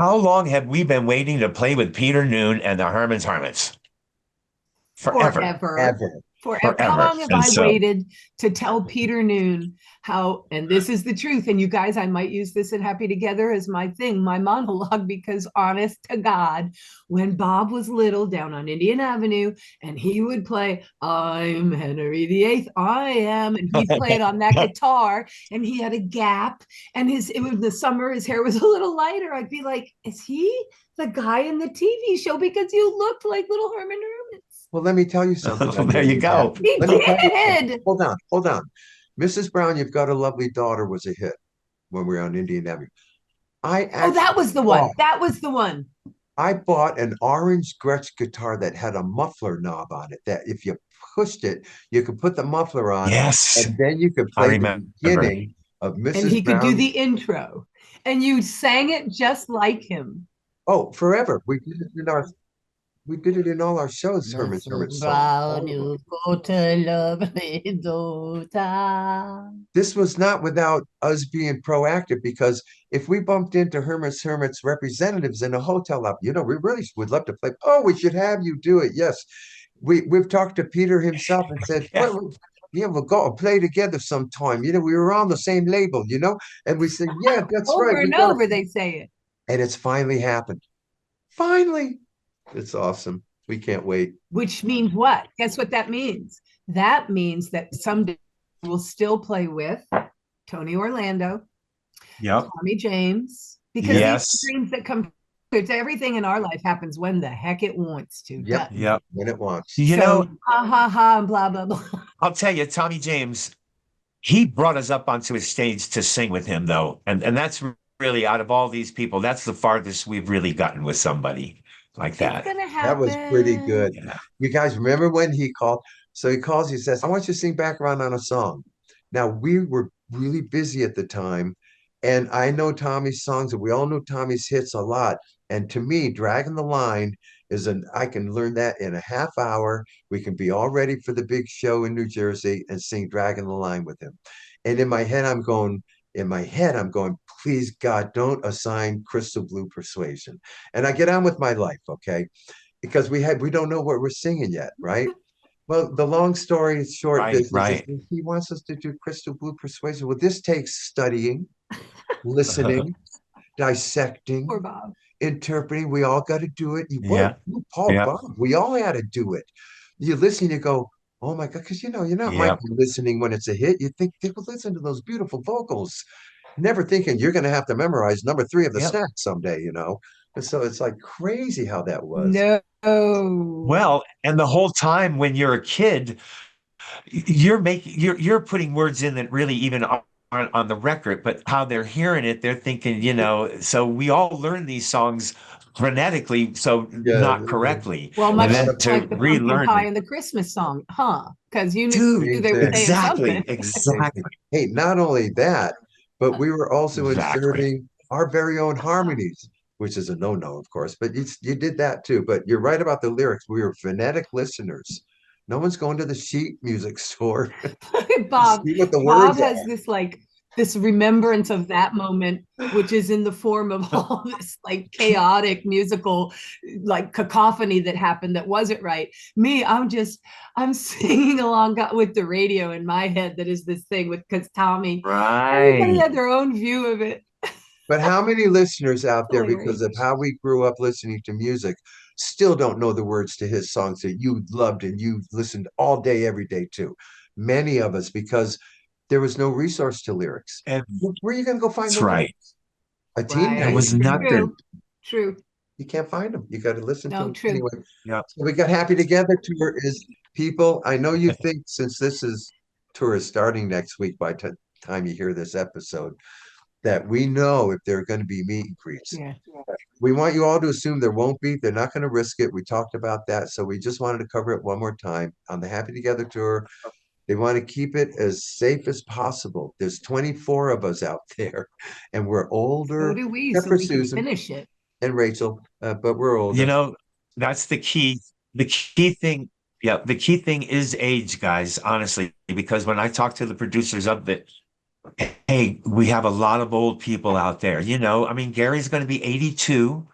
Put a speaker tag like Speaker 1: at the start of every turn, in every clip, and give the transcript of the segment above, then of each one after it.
Speaker 1: How long have we been waiting to play with Peter Noon and the Herman's Hermits? Forever,
Speaker 2: Forever.
Speaker 3: Ever.
Speaker 2: Forever. How
Speaker 1: forever.
Speaker 2: long have
Speaker 1: And
Speaker 2: I
Speaker 1: so,
Speaker 2: waited to tell Peter Noon how, and this is the truth, and you guys, I might use this at Happy Together as my thing, my monologue, because honest to God, when Bob was little down on Indian Avenue and he would play, I'm Henry VIII, I am, and he'd play it on that guitar, and he had a gap, and it was the summer, his hair was a little lighter. I'd be like, is he the guy in the TV show? Because you looked like little Herman Hermits.
Speaker 3: Well, let me tell you something.
Speaker 1: there you go.
Speaker 2: He
Speaker 3: Let me tell you something.
Speaker 2: did.
Speaker 3: Hold on. Mrs. Brown, You've Got a Lovely Daughter was a hit when we were on Indian Avenue. I
Speaker 2: Oh, that
Speaker 3: actually
Speaker 2: was the one.
Speaker 3: bought,
Speaker 2: That was the one.
Speaker 3: I bought an orange Gretsch guitar that had a muffler knob on it, that if you pushed it, you could put the muffler on,
Speaker 1: Yes,
Speaker 3: and then you could
Speaker 1: I
Speaker 3: play the
Speaker 1: remember.
Speaker 3: beginning of
Speaker 2: And
Speaker 3: Mrs.
Speaker 2: he could do
Speaker 3: Brown.
Speaker 2: the intro. And you sang it just like him.
Speaker 3: Oh, forever. We did it in all our shows, Herman's Hermit
Speaker 2: Mrs.
Speaker 3: songs.
Speaker 2: Brown, you've got a lovely daughter.
Speaker 3: This was not without us being proactive, because if we bumped into Herman's Hermits representatives in a hotel up, we really would love to play. Oh, we should have you do it. Yes. We've talked to Peter himself and said,
Speaker 1: Yeah.
Speaker 3: well, yeah, we'll go and play together sometime. We were on the same label, and we said, yeah, that's right.
Speaker 2: Over
Speaker 3: We
Speaker 2: and
Speaker 3: got
Speaker 2: over, they say it.
Speaker 3: And it's finally happened. Finally. It's awesome. We can't wait.
Speaker 2: Which means what? Guess what that means? That means that someday we'll still play with Tony Orlando,
Speaker 1: Yep.
Speaker 2: Tommy James, because
Speaker 1: Yes.
Speaker 2: these dreams that come, it's everything in our life happens when the heck it wants to.
Speaker 3: Yep.
Speaker 1: Yep.
Speaker 3: When it wants.
Speaker 1: You know,
Speaker 2: Ha ha ha, and blah blah blah.
Speaker 1: I'll tell you, Tommy James, he brought us up onto his stage to sing with him, though. And that's really, out of all these people, that's the farthest we've really gotten with somebody like
Speaker 2: It's
Speaker 1: that.
Speaker 2: gonna
Speaker 3: That was pretty
Speaker 2: happen.
Speaker 3: good.
Speaker 1: Yeah.
Speaker 3: You guys remember when he called? So he calls, he says, I want you to sing background on a song. Now, we were really busy at the time, and I know Tommy's songs, and we all know Tommy's hits a lot. And to me, Dragging the Line I can learn that in a half hour. We can be all ready for the big show in New Jersey and sing Dragging the Line with him. And in my head, I'm going, please God, don't assign Crystal Blue Persuasion. And I get on with my life, okay? Because we don't know what we're singing yet, right? Well, the long story short,
Speaker 1: Right,
Speaker 3: business is
Speaker 1: right.
Speaker 3: he wants us to do Crystal Blue Persuasion. Well, this takes studying, listening, dissecting,
Speaker 2: Poor Bob.
Speaker 3: interpreting. We all got to do it.
Speaker 1: Yeah.
Speaker 3: Paul,
Speaker 1: Yeah.
Speaker 3: Bob, we all had to do it. You listen, you go, oh my God, because you're not
Speaker 1: Yeah.
Speaker 3: listening when it's a hit. You think people listen to those beautiful vocals, never thinking you're going to have to memorize number 3 of the
Speaker 1: Yeah.
Speaker 3: snack someday. And so it's like crazy how that was.
Speaker 2: No.
Speaker 1: Well, and the whole time when you're a kid, you're putting words in that really even aren't on the record, but how they're hearing it, they're thinking, so we all learn these songs phonetically, so
Speaker 3: Yeah,
Speaker 1: not correctly.
Speaker 2: Well,
Speaker 3: a
Speaker 2: much
Speaker 3: lot
Speaker 1: And then
Speaker 3: of
Speaker 1: to
Speaker 2: like the pumpkin
Speaker 1: relearn
Speaker 2: pie
Speaker 1: it.
Speaker 2: and the Christmas song, huh? Because you knew
Speaker 1: Dude,
Speaker 3: same
Speaker 2: they were
Speaker 3: thing.
Speaker 2: saying
Speaker 1: exactly,
Speaker 2: something.
Speaker 1: exactly,
Speaker 3: Hey, not only that, but we were also
Speaker 1: exactly.
Speaker 3: inserting our very own harmonies, which is a no-no, of course, but you did that too. But you're right about the lyrics. We were phonetic listeners. No one's going to the sheet music store to
Speaker 2: Bob,
Speaker 3: see what the
Speaker 2: Bob
Speaker 3: words
Speaker 2: has
Speaker 3: are.
Speaker 2: this remembrance of that moment, which is in the form of all this like chaotic musical like cacophony that happened that wasn't right. Me, I'm singing along with the radio in my head that is this thing with because Tommy, everybody
Speaker 1: Right.
Speaker 2: had their own view of it.
Speaker 3: But how many listeners out there,
Speaker 2: Hilarious.
Speaker 3: because of how we grew up listening to music, still don't know the words to his songs that you loved and you listened all day, every day to? Many of us, because there was no resource to lyrics.
Speaker 1: And
Speaker 3: Where are you going to go find
Speaker 1: that's
Speaker 3: the
Speaker 1: right.
Speaker 3: lyrics? A teen
Speaker 1: There
Speaker 2: Right.
Speaker 1: was
Speaker 3: magazine?
Speaker 1: nothing.
Speaker 2: True.
Speaker 3: You can't find them. You got to listen to
Speaker 2: No,
Speaker 3: them
Speaker 2: true.
Speaker 3: anyway.
Speaker 1: Yeah.
Speaker 3: So we got Happy Together tour is people. I know you think since this is tour is starting next week by time you hear this episode, that we know if there are going to be meet and greets.
Speaker 2: Yeah.
Speaker 3: We want you all to assume there won't be. They're not going to risk it. We talked about that. So we just wanted to cover it one more time on the Happy Together tour. They want to keep it as safe as possible. There's 24 of us out there, and we're
Speaker 2: So
Speaker 3: older,
Speaker 2: do we,
Speaker 3: except
Speaker 2: so
Speaker 3: for
Speaker 2: we can
Speaker 3: Susan
Speaker 2: finish it.
Speaker 3: and Rachel, but we're
Speaker 1: You
Speaker 3: older.
Speaker 1: know, that's the key. The key thing, yeah, the key thing is age, guys, honestly, because when I talk to the producers of it, Hey, we have a lot of old people out there. I mean, Gary's going to be 82,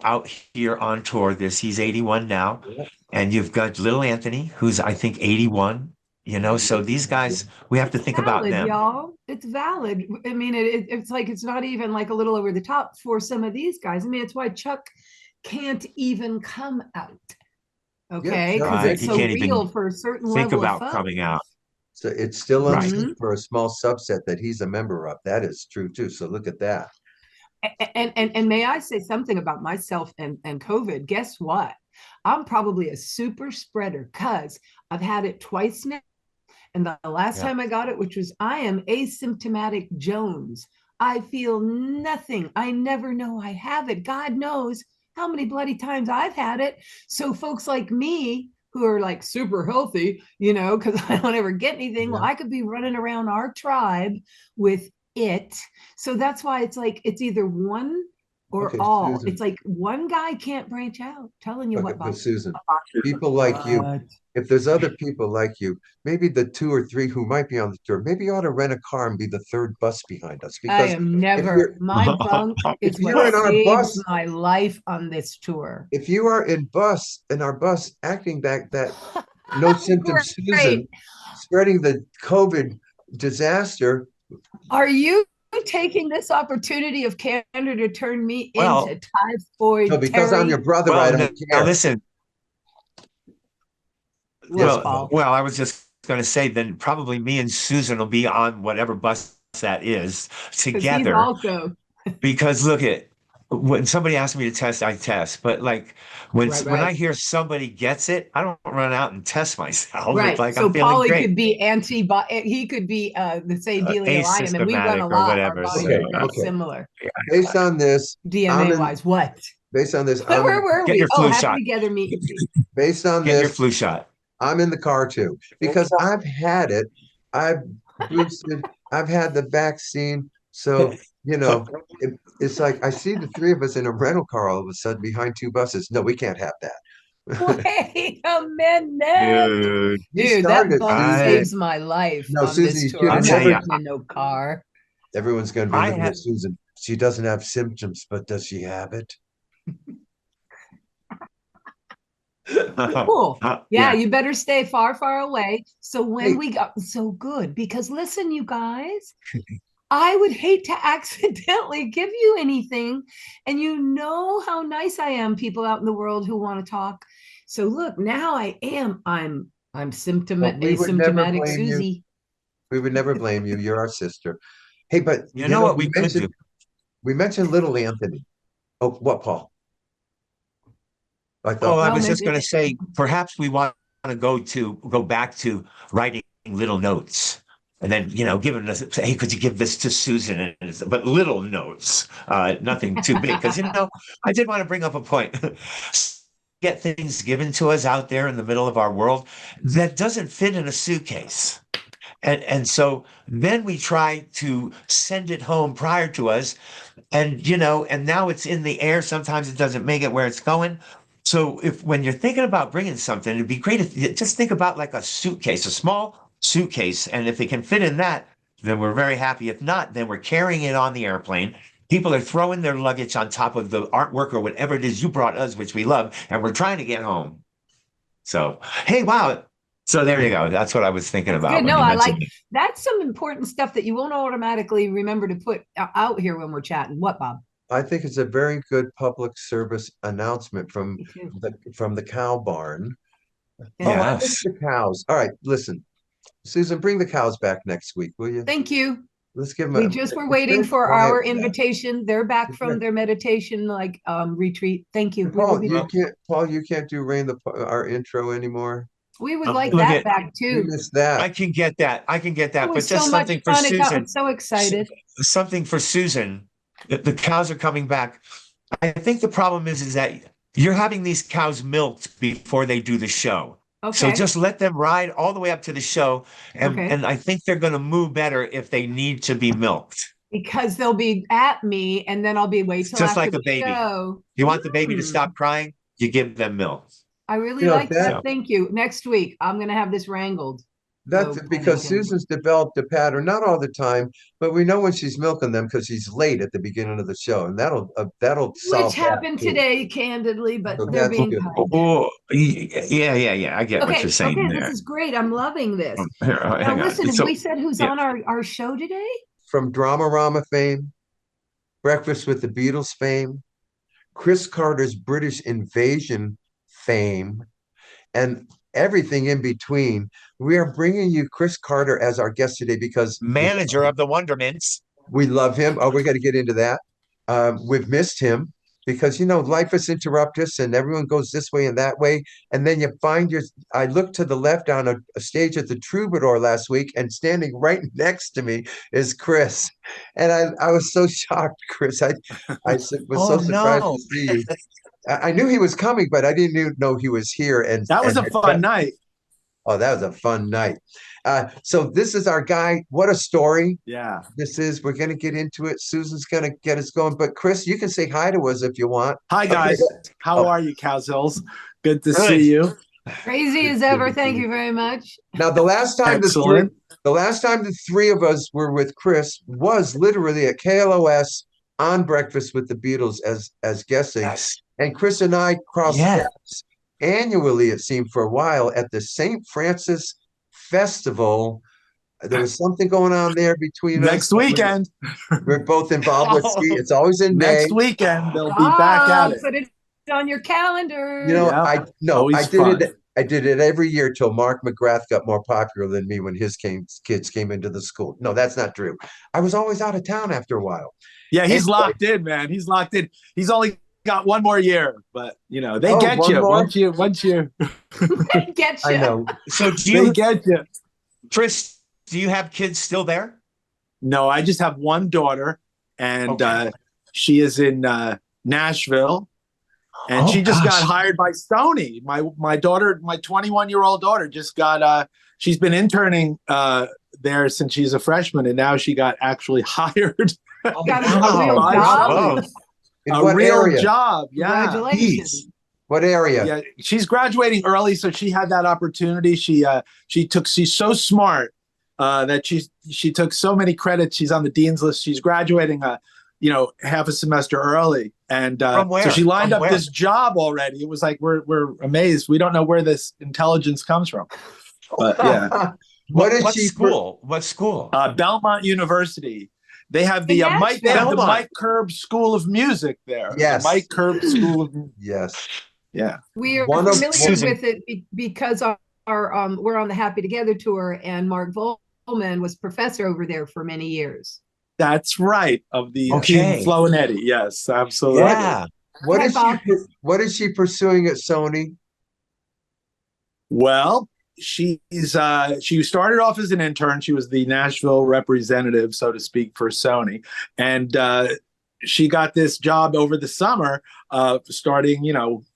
Speaker 1: out here on tour. He's 81 now.
Speaker 3: Yeah.
Speaker 1: And you've got little Anthony, who's, I think, 81, so these guys, we have to
Speaker 2: It's
Speaker 1: think about
Speaker 2: valid,
Speaker 1: them.
Speaker 2: y'all. It's valid. I mean, it's like it's not even like a little over the top for some of these guys. I mean, it's why Chuck can't even come out.
Speaker 3: Yeah,
Speaker 2: Okay,
Speaker 3: Chuck
Speaker 2: because
Speaker 1: Right.
Speaker 2: it's
Speaker 1: He
Speaker 2: so
Speaker 1: can't even
Speaker 2: real for a certain
Speaker 1: think
Speaker 2: level of
Speaker 1: about
Speaker 2: folks.
Speaker 1: coming out.
Speaker 3: so it's still
Speaker 1: Right.
Speaker 3: unsafe for a small subset that he's a member of. That is true too. So look at that.
Speaker 2: And may I say something about myself and COVID? Guess what? I'm probably a super spreader because I've had it twice now. And the last
Speaker 1: Yeah.
Speaker 2: time I got it, which was I am asymptomatic Jones. I feel nothing. I never know I have it. God knows how many bloody times I've had it. So folks like me who are like super healthy, because I don't ever get anything, well,
Speaker 3: Yeah.
Speaker 2: I could be running around our tribe with it. So that's why it's like it's either one or
Speaker 3: Okay,
Speaker 2: all.
Speaker 3: Susan.
Speaker 2: It's like one guy can't branch out. Telling you
Speaker 3: Okay,
Speaker 2: what,
Speaker 3: but
Speaker 2: Bob.
Speaker 3: Susan, people like you,
Speaker 2: What?
Speaker 3: if there's other people like you, maybe the two or three who might be on the tour, maybe you ought to rent a car and be the third bus behind us.
Speaker 2: I
Speaker 3: Because
Speaker 2: am
Speaker 3: if
Speaker 2: never,
Speaker 3: you're
Speaker 2: my bunk
Speaker 3: if
Speaker 2: is what
Speaker 3: you're in our
Speaker 2: saves
Speaker 3: bus,
Speaker 2: my life on this tour.
Speaker 3: if you are in our bus acting that no symptom Susan,
Speaker 2: Great.
Speaker 3: spreading the COVID disaster,
Speaker 2: Are you taking this opportunity of candor to turn me
Speaker 1: Well,
Speaker 2: into
Speaker 3: no,
Speaker 2: typhoid
Speaker 3: because I'm your
Speaker 2: Terry?
Speaker 3: brother, I
Speaker 1: well,
Speaker 3: don't
Speaker 1: now
Speaker 3: care.
Speaker 1: listen.
Speaker 3: Yes,
Speaker 2: Look,
Speaker 3: Paul.
Speaker 2: Paul.
Speaker 1: Well, I was just going to say then probably me and Susan will be on whatever bus that is
Speaker 2: Because he's
Speaker 1: together.
Speaker 2: also
Speaker 1: Because look at when somebody asks me to test, I test. But like when I
Speaker 2: right.
Speaker 1: hear somebody gets it, I don't run out and test myself. It's
Speaker 2: Right.
Speaker 1: like I'm
Speaker 2: So
Speaker 1: feeling
Speaker 2: Paulie
Speaker 1: great,
Speaker 2: could be he could be the same dealio I am, and we run
Speaker 1: asymptomatic
Speaker 2: a
Speaker 1: or
Speaker 2: lot. Our
Speaker 1: whatever.
Speaker 2: bodies
Speaker 1: So
Speaker 3: Okay,
Speaker 2: are very
Speaker 3: okay.
Speaker 2: similar
Speaker 3: Based on this, I'm
Speaker 2: DNA
Speaker 3: in.
Speaker 2: wise. What?
Speaker 3: Based on this, I'm in.
Speaker 2: Where were
Speaker 1: get
Speaker 2: we?
Speaker 1: your
Speaker 2: Oh,
Speaker 1: flu
Speaker 2: happy
Speaker 1: shot.
Speaker 2: together, meet and greet.
Speaker 3: Based on
Speaker 1: Get your
Speaker 3: this,
Speaker 1: flu shot.
Speaker 3: I'm in the car too because I've had it. I've boosted. I've had the vaccine. So, it's like I see the three of us in a rental car all of a sudden behind two buses. No, we can't have that.
Speaker 2: Wait a minute.
Speaker 1: Dude,
Speaker 3: You
Speaker 2: Dude,
Speaker 3: started
Speaker 2: that
Speaker 3: it,
Speaker 2: bunk
Speaker 3: Susan.
Speaker 1: I
Speaker 2: saves my life
Speaker 3: No,
Speaker 2: on
Speaker 3: Susan,
Speaker 2: this
Speaker 3: you
Speaker 2: tour.
Speaker 3: should
Speaker 1: I'll
Speaker 3: have
Speaker 2: I'm
Speaker 1: tell
Speaker 2: not
Speaker 1: you,
Speaker 3: never.
Speaker 2: getting in no car.
Speaker 3: Everyone's going to be
Speaker 1: I
Speaker 3: looking
Speaker 1: had
Speaker 3: at Susan. She doesn't have symptoms, but does she have it?
Speaker 2: Cool. Yeah,
Speaker 1: yeah.
Speaker 2: you better stay far, far away. So when
Speaker 3: Hey,
Speaker 2: we got so good, because listen, you guys, I would hate to accidentally give you anything. And you know how nice I am, people out in the world who want to talk. So look, now I'm
Speaker 3: well, we would never
Speaker 2: asymptomatic
Speaker 3: blame you.
Speaker 2: Susie.
Speaker 3: We would never blame you. You're our sister. Hey, but
Speaker 1: You know what we
Speaker 3: we
Speaker 1: could
Speaker 3: mentioned
Speaker 1: do?
Speaker 3: little Anthony. Oh, what, Paul? I
Speaker 1: Oh,
Speaker 3: thought,
Speaker 1: I
Speaker 2: Well,
Speaker 1: was just going to
Speaker 2: maybe
Speaker 1: say, perhaps we want to go back to writing little notes, and then giving us, hey, could you give this to Susan? But little notes, nothing too big, because I did want to bring up a point. Get things given to us out there in the middle of our world that doesn't fit in a suitcase. And so then we try to send it home prior to us, and now it's in the air. Sometimes it doesn't make it where it's going. So if when you're thinking about bringing something, it'd be great if you just think about like a suitcase, a small suitcase, and if it can fit in that, then we're very happy. If not, then we're carrying it on the airplane. People are throwing their luggage on top of the artwork or whatever it is you brought us, which we love, and we're trying to get home. So, hey, wow. So there you go. That's what I was thinking
Speaker 2: that's
Speaker 1: about
Speaker 2: good.
Speaker 1: when
Speaker 2: No,
Speaker 1: you
Speaker 2: I
Speaker 1: mentioned
Speaker 2: like
Speaker 1: it.
Speaker 2: that's some important stuff that you won't automatically remember to put out here when we're chatting. What, Bob?
Speaker 3: I think it's a very good public service announcement from
Speaker 2: Me too.
Speaker 3: the cow barn. Oh,
Speaker 2: Yeah.
Speaker 3: I miss
Speaker 1: Yes.
Speaker 3: the cows. All right, listen, Susan, bring the cows back next week, will you?
Speaker 2: Thank you.
Speaker 3: Let's give them
Speaker 2: We
Speaker 3: a.
Speaker 2: just were
Speaker 3: It's
Speaker 2: waiting
Speaker 3: very
Speaker 2: for
Speaker 3: quiet
Speaker 2: our
Speaker 3: now.
Speaker 2: invitation. They're back
Speaker 3: It's
Speaker 2: from their meditation retreat. Thank you. We will
Speaker 3: Paul,
Speaker 2: be
Speaker 3: you
Speaker 2: back.
Speaker 1: Well,
Speaker 3: can't. Paul, you can't do our intro anymore.
Speaker 2: We would like
Speaker 1: look
Speaker 2: that
Speaker 1: at
Speaker 2: back
Speaker 3: We
Speaker 2: too.
Speaker 3: missed that.
Speaker 1: I can get that. I can get
Speaker 2: It
Speaker 1: that. But
Speaker 2: was so
Speaker 1: just
Speaker 2: much
Speaker 1: something for
Speaker 2: fun. It got
Speaker 1: Susan.
Speaker 2: us so
Speaker 1: S-
Speaker 2: excited.
Speaker 1: Something for Susan. The cows are coming back. I think the problem is that you're having these cows milked before they do the show. So
Speaker 2: Okay.
Speaker 1: just let them ride all the way up to the show, and
Speaker 2: Okay.
Speaker 1: and I think they're going to move better if they need to be milked.
Speaker 2: Because they'll be at me and then I'll be wait
Speaker 1: It's
Speaker 2: till
Speaker 1: just
Speaker 2: after
Speaker 1: like
Speaker 2: the
Speaker 1: a baby.
Speaker 2: show.
Speaker 1: You want the baby to
Speaker 2: Hmm.
Speaker 1: stop crying, you give them milk.
Speaker 2: I
Speaker 3: You
Speaker 2: really
Speaker 3: know
Speaker 2: like that.
Speaker 3: that
Speaker 1: So
Speaker 2: Thank you. Next week, I'm going to have this wrangled.
Speaker 3: That's
Speaker 2: No pun
Speaker 3: because
Speaker 2: intended.
Speaker 3: Susan's developed a pattern, not all the time, but we know when she's milking them because she's late at the beginning of the show, and that'll solve
Speaker 2: Which
Speaker 3: that
Speaker 2: happened
Speaker 3: too.
Speaker 2: today, candidly, but
Speaker 3: So
Speaker 2: they're
Speaker 3: that's
Speaker 2: being
Speaker 3: good.
Speaker 2: kind.
Speaker 1: Oh, yeah. I get what you're
Speaker 2: Okay,
Speaker 1: saying
Speaker 2: this
Speaker 1: there.
Speaker 2: is great. I'm loving this.
Speaker 1: Here,
Speaker 2: Now
Speaker 1: hang on.
Speaker 2: listen, have
Speaker 1: So,
Speaker 2: we said who's
Speaker 1: yeah,
Speaker 2: on our show today?
Speaker 3: From Dramarama fame, Breakfast with the Beatles fame, Chris Carter's British invasion fame, and everything in between. We are bringing you Chris Carter as our guest today because
Speaker 1: manager of the Wondermints.
Speaker 3: we love him. Oh, we got to get into that. We've missed him because life is interruptus and everyone goes this way and that way. And then you find I looked to the left on a stage at the Troubadour last week, and standing right next to me is Chris. And I was so shocked, Chris. Was
Speaker 1: Oh
Speaker 3: so surprised
Speaker 1: no.
Speaker 3: to see you. I knew he was coming, but I didn't even know he was here.
Speaker 4: That was a fun night.
Speaker 3: Oh, that was a fun night. So this is our guy. What a story.
Speaker 4: Yeah.
Speaker 3: This is, we're going to get into it. Susan's going to get us going. But Chris, you can say hi to us if you want.
Speaker 4: Hi, guys. How
Speaker 3: Oh.
Speaker 4: are you, Cowsills? Good to
Speaker 1: Good.
Speaker 4: see you.
Speaker 2: Crazy as ever. Thank you very much.
Speaker 3: Now, the last time
Speaker 4: Excellent.
Speaker 3: the three of us were with Chris was literally at KLOS on Breakfast with the Beatles as guessing.
Speaker 1: Yes.
Speaker 3: And Chris and I crossed paths annually, it seemed, for a while at the St. Francis Festival. There was something going on there between us.
Speaker 4: Next weekend.
Speaker 3: We're both involved with ski. It's always in May.
Speaker 4: Next weekend, they'll be back at it.
Speaker 2: Put it on your calendar.
Speaker 4: Yeah. Always
Speaker 3: I did it every year till Mark McGrath got more popular than me when his kids came into the school. No, that's not true. I was always out of town after a while.
Speaker 4: Yeah, he's
Speaker 3: Anyway.
Speaker 4: locked in, man. He's locked in. He's only got one more year, but they get
Speaker 3: one
Speaker 4: you
Speaker 3: more?
Speaker 4: once you.
Speaker 2: Get you.
Speaker 3: I know.
Speaker 1: So
Speaker 4: They get you.
Speaker 1: Chris, do you have kids still there?
Speaker 4: No, I just have one daughter, and
Speaker 1: Okay.
Speaker 4: she is in Nashville, and she just got hired by Sony. My daughter, my 21-year-old daughter, just got. She's been interning there since she's a freshman, and now she got actually hired.
Speaker 2: Got a real
Speaker 4: Wow.
Speaker 2: job.
Speaker 1: Oh,
Speaker 3: In
Speaker 4: A
Speaker 3: what
Speaker 4: real
Speaker 3: area?
Speaker 4: job. Yeah.
Speaker 2: Congratulations.
Speaker 3: What area?
Speaker 4: Yeah, she's graduating early, so she had that opportunity. She's so smart that she took so many credits. She's on the dean's list. She's graduating half a semester early, and
Speaker 1: From where?
Speaker 4: so she lined
Speaker 1: From
Speaker 4: up
Speaker 1: where?
Speaker 4: this job already. It was like we're amazed. We don't know where this intelligence comes from, but yeah.
Speaker 3: What is
Speaker 1: what
Speaker 3: she?
Speaker 1: school? What school?
Speaker 4: Belmont University. They have the
Speaker 2: In
Speaker 4: Mike. They have the
Speaker 1: Belmont.
Speaker 4: Mike Curb School of Music there.
Speaker 3: Yes.
Speaker 4: The Mike Curb School of
Speaker 3: Yes.
Speaker 4: yeah.
Speaker 2: We are
Speaker 3: One of
Speaker 2: familiar
Speaker 1: Susan.
Speaker 2: with it because we're on the Happy Together tour, and Mark Volman was professor over there for many years.
Speaker 4: That's right. Of the
Speaker 1: Okay.
Speaker 4: Team Flo and Eddie. Yes, absolutely.
Speaker 1: Yeah.
Speaker 3: What
Speaker 2: Hi,
Speaker 3: is
Speaker 2: Bob.
Speaker 3: what is she pursuing at Sony?
Speaker 4: Well, she started off as an intern. She was the Nashville representative, so to speak, for Sony, and she got this job over the summer. Starting,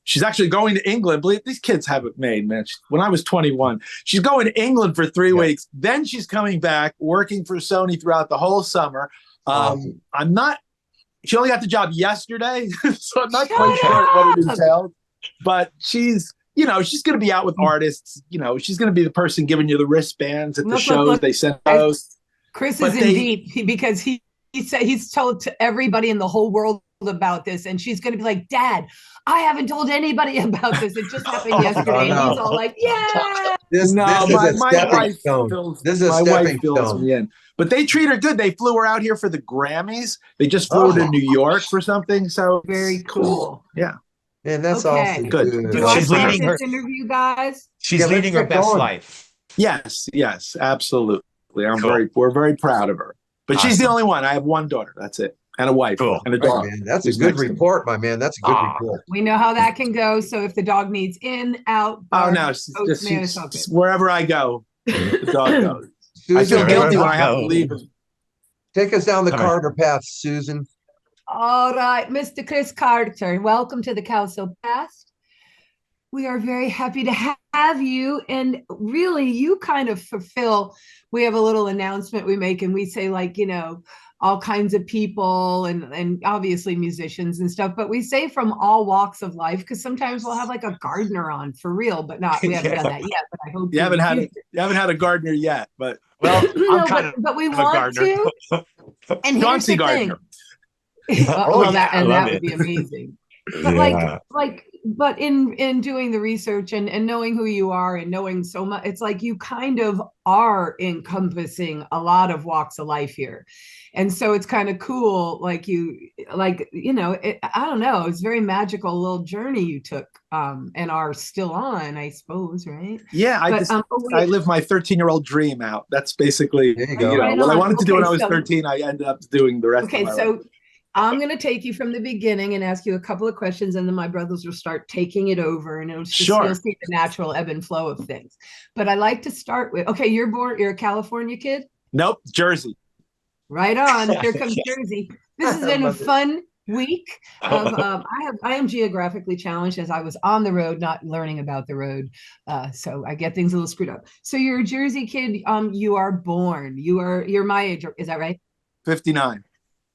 Speaker 4: she's actually going to England. Believe these kids have it made, man. When I was 21, she's going to England for 3 weeks. Then she's coming back, working for Sony throughout the whole summer.
Speaker 3: Awesome.
Speaker 4: She only got the job yesterday, so I'm not
Speaker 2: Shut
Speaker 4: quite sure what it
Speaker 2: up.
Speaker 4: entails. But she's going to be out with artists. She's going to be the person giving you the wristbands at the
Speaker 2: Look.
Speaker 4: shows. They send those.
Speaker 2: Chris
Speaker 4: But
Speaker 2: is in deep because he said he's told to everybody in the whole world about this, and she's going to be like, "Dad, I haven't told anybody about this. It just happened yesterday."
Speaker 3: no.
Speaker 2: And he's all like, "Yeah."
Speaker 3: This is
Speaker 4: My
Speaker 3: a stepping
Speaker 4: wife
Speaker 3: stone.
Speaker 4: fills,
Speaker 3: This is a
Speaker 4: my
Speaker 3: stepping
Speaker 4: wife fills
Speaker 3: stone.
Speaker 4: me in. But they treat her good. They flew her out here for the Grammys. They just flew her to New York for something. So
Speaker 2: Very cool.
Speaker 4: Yeah.
Speaker 3: And that's
Speaker 2: Okay.
Speaker 3: awesome.
Speaker 4: Good.
Speaker 2: Do you
Speaker 4: She's
Speaker 2: want to
Speaker 1: leading
Speaker 2: start
Speaker 1: her-
Speaker 2: this interview, guys?
Speaker 1: She's
Speaker 3: Yeah, let's
Speaker 1: leading her
Speaker 3: get
Speaker 1: best
Speaker 3: going.
Speaker 1: life.
Speaker 4: Yes, absolutely.
Speaker 1: Cool.
Speaker 4: We're very proud of her. But she's the
Speaker 1: Awesome.
Speaker 4: only one. I have one daughter. That's it. And a wife.
Speaker 1: Cool.
Speaker 4: And a
Speaker 3: Right,
Speaker 4: dog.
Speaker 3: man. That's a
Speaker 4: Who's
Speaker 3: good
Speaker 4: next to me.
Speaker 3: report, my man. That's a good
Speaker 1: Ah.
Speaker 3: report.
Speaker 2: We know how that can go. So if the dog needs in, out,
Speaker 4: Oh
Speaker 2: bark,
Speaker 4: no, it's
Speaker 2: oats,
Speaker 4: just
Speaker 2: man, it's all good.
Speaker 4: wherever I go, the dog goes. I
Speaker 3: Susan,
Speaker 4: feel guilty when I have to
Speaker 1: Go.
Speaker 4: leave.
Speaker 3: take us down the
Speaker 1: All right.
Speaker 3: Carter path, Susan.
Speaker 2: All right, Mr. Chris Carter, welcome to the Cowsill Past. We are very happy to have you. And really, you kind of fulfill, we have a little announcement we make, and we say, like, all kinds of people and obviously musicians and stuff, but we say from all walks of life, because sometimes we'll have like a gardener on for real, but we haven't done that yet, but I hope
Speaker 4: you haven't had a gardener yet, but
Speaker 1: well,
Speaker 2: no, but we want to. And here's the
Speaker 4: Gardener.
Speaker 2: thing. Well,
Speaker 1: yeah,
Speaker 2: that would be amazing. But but in doing the research and knowing who you are and knowing so much, it's like you kind of are encompassing a lot of walks of life here. And so it's kind of cool, I don't know, it's very magical little journey you took and are still on, I suppose, right?
Speaker 4: Yeah, I live my 13-year-old dream out. That's basically
Speaker 3: Right
Speaker 4: what I wanted to do when I was 13. I ended up doing the rest of my life.
Speaker 2: So I'm going to take you from the beginning and ask you a couple of questions, and then my brothers will start taking it over, and it'll just you'll see the natural ebb and flow of things. But I like to start with, you're a California kid?
Speaker 4: Nope, Jersey.
Speaker 2: Right on. Here comes Jersey. This has been a fun week of I am geographically challenged, as I was on the road, not learning about the road. So I get things a little screwed up. So you're a Jersey kid. You are born. You're my age, is that right?
Speaker 4: 59.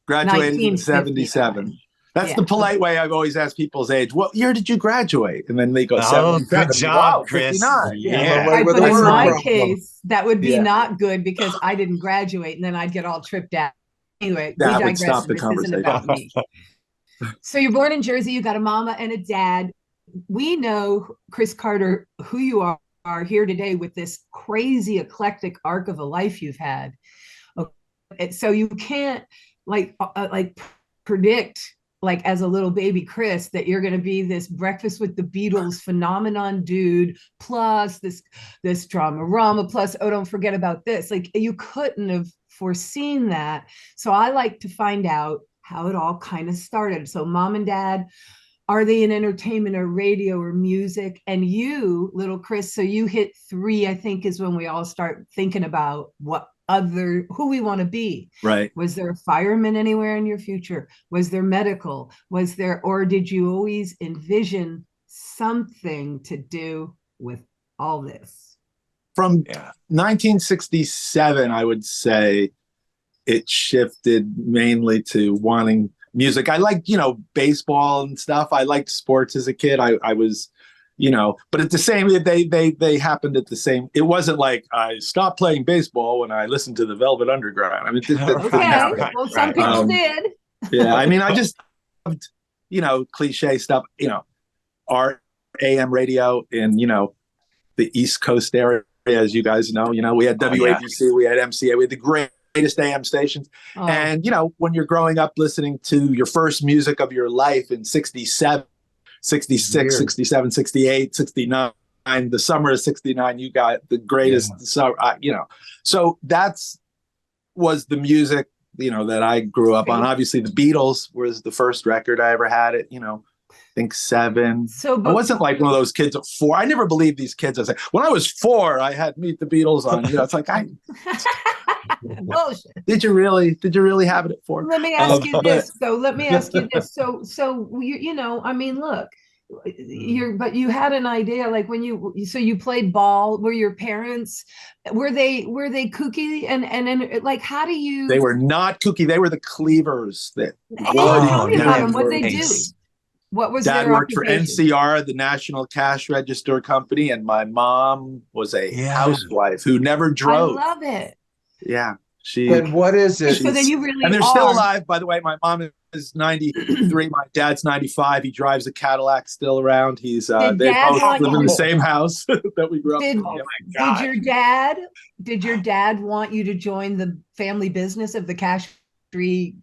Speaker 4: Graduated in 77. That's the polite way I've always asked people's age. What year did you graduate? And then they go, 77.
Speaker 1: Good job,
Speaker 4: wow,
Speaker 1: Chris.
Speaker 4: 59.
Speaker 1: Yeah.
Speaker 2: Right, but in my case, that would be not good because I didn't graduate, and then I'd get all tripped out. Anyway,
Speaker 4: that would stop the conversation.
Speaker 2: This isn't about me. So you're born in Jersey. You got a mama and a dad. We know, Chris Carter, who you are here today with this crazy eclectic arc of a life you've had. Okay. So you can't predict, as a little baby Chris, that you're going to be this Breakfast with the Beatles phenomenon dude, plus this Dramarama, plus, oh, don't forget about this. You couldn't have foreseen that. So I like to find out how it all kind of started. So mom and dad, are they in entertainment or radio or music? And you, little Chris, so you hit 3, I think, is when we all start thinking about who we want to be.
Speaker 4: Right.
Speaker 2: Was there a fireman anywhere in your future? Was there medical? Or did you always envision something to do with all this?
Speaker 4: From 1967, I would say it shifted mainly to wanting music. I liked, baseball and stuff. I liked sports as a kid. I was, but at the same, they happened at the same. It wasn't like I stopped playing baseball when I listened to the Velvet Underground. I mean,
Speaker 2: well, some people did.
Speaker 4: Yeah, I mean, I just, cliche stuff. Our AM radio in the East Coast area, as you guys know. We had WABC, we had MCA, we had the greatest AM stations. Oh. And when you're growing up listening to your first music of your life in 67. 66, 67, 68, 69, the summer of 69, you got the greatest summer, So was the music, that I grew up on. Obviously, the Beatles was the first record I ever had at, I think 7. So I wasn't like one of those kids at 4. I never believed these kids. I was like, when I was 4, I had Meet the Beatles on. It's like,
Speaker 2: bullshit.
Speaker 4: Did you really have it at 4?
Speaker 2: Let me ask you this. So I mean, look, but you had an idea, when you played ball. Were your parents, were they kooky and how do you?
Speaker 4: They were not kooky. They were the Cleavers.
Speaker 2: Tell me about them. What they do? What was
Speaker 4: Dad
Speaker 2: their
Speaker 4: worked
Speaker 2: occupation?
Speaker 4: for NCR, the National Cash Register Company, and my mom was a housewife who never drove.
Speaker 2: I love it.
Speaker 4: Yeah.
Speaker 3: And what is it?
Speaker 2: So then you really
Speaker 4: and they're still alive, by the way. My mom is 93. My dad's 95. He drives a Cadillac, still around. They both live in the same house that we grew up in.
Speaker 2: Did your dad want you to join the family business of the cash tree?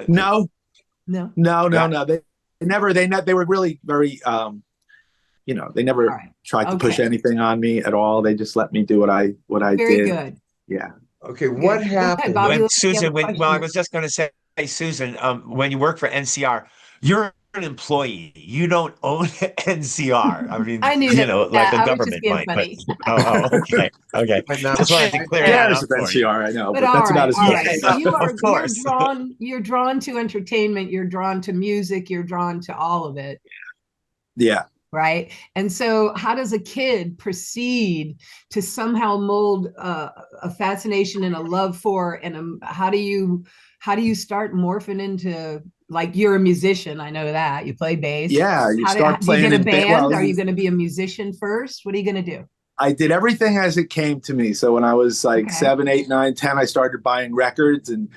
Speaker 4: No. They were really very they never tried to push anything on me at all. They just let me do what I did.
Speaker 2: Very good.
Speaker 4: Yeah.
Speaker 3: Okay, what happened?
Speaker 1: Susan, I was just going to say, Susan, when you work for NCR, you're an employee. You don't own NCR. I mean,
Speaker 2: I knew
Speaker 1: like the government might. But, okay. Just wanted to clear that up.
Speaker 4: NCR, I know,
Speaker 2: but
Speaker 4: that's about as much.
Speaker 2: So you're drawn to entertainment. You're drawn to music. You're drawn to all of it.
Speaker 4: Yeah.
Speaker 2: right? And so how does a kid proceed to somehow mold a fascination and a love for, and how do you start morphing into, like, you're a musician, I know that you play bass.
Speaker 4: Yeah, you start
Speaker 2: do you
Speaker 4: playing
Speaker 2: get a
Speaker 4: in
Speaker 2: band? Are you going to be a musician first? What are you going to do?
Speaker 4: I did everything as it came to me. So when I was like 7, 8, 9, 10, I started buying records, and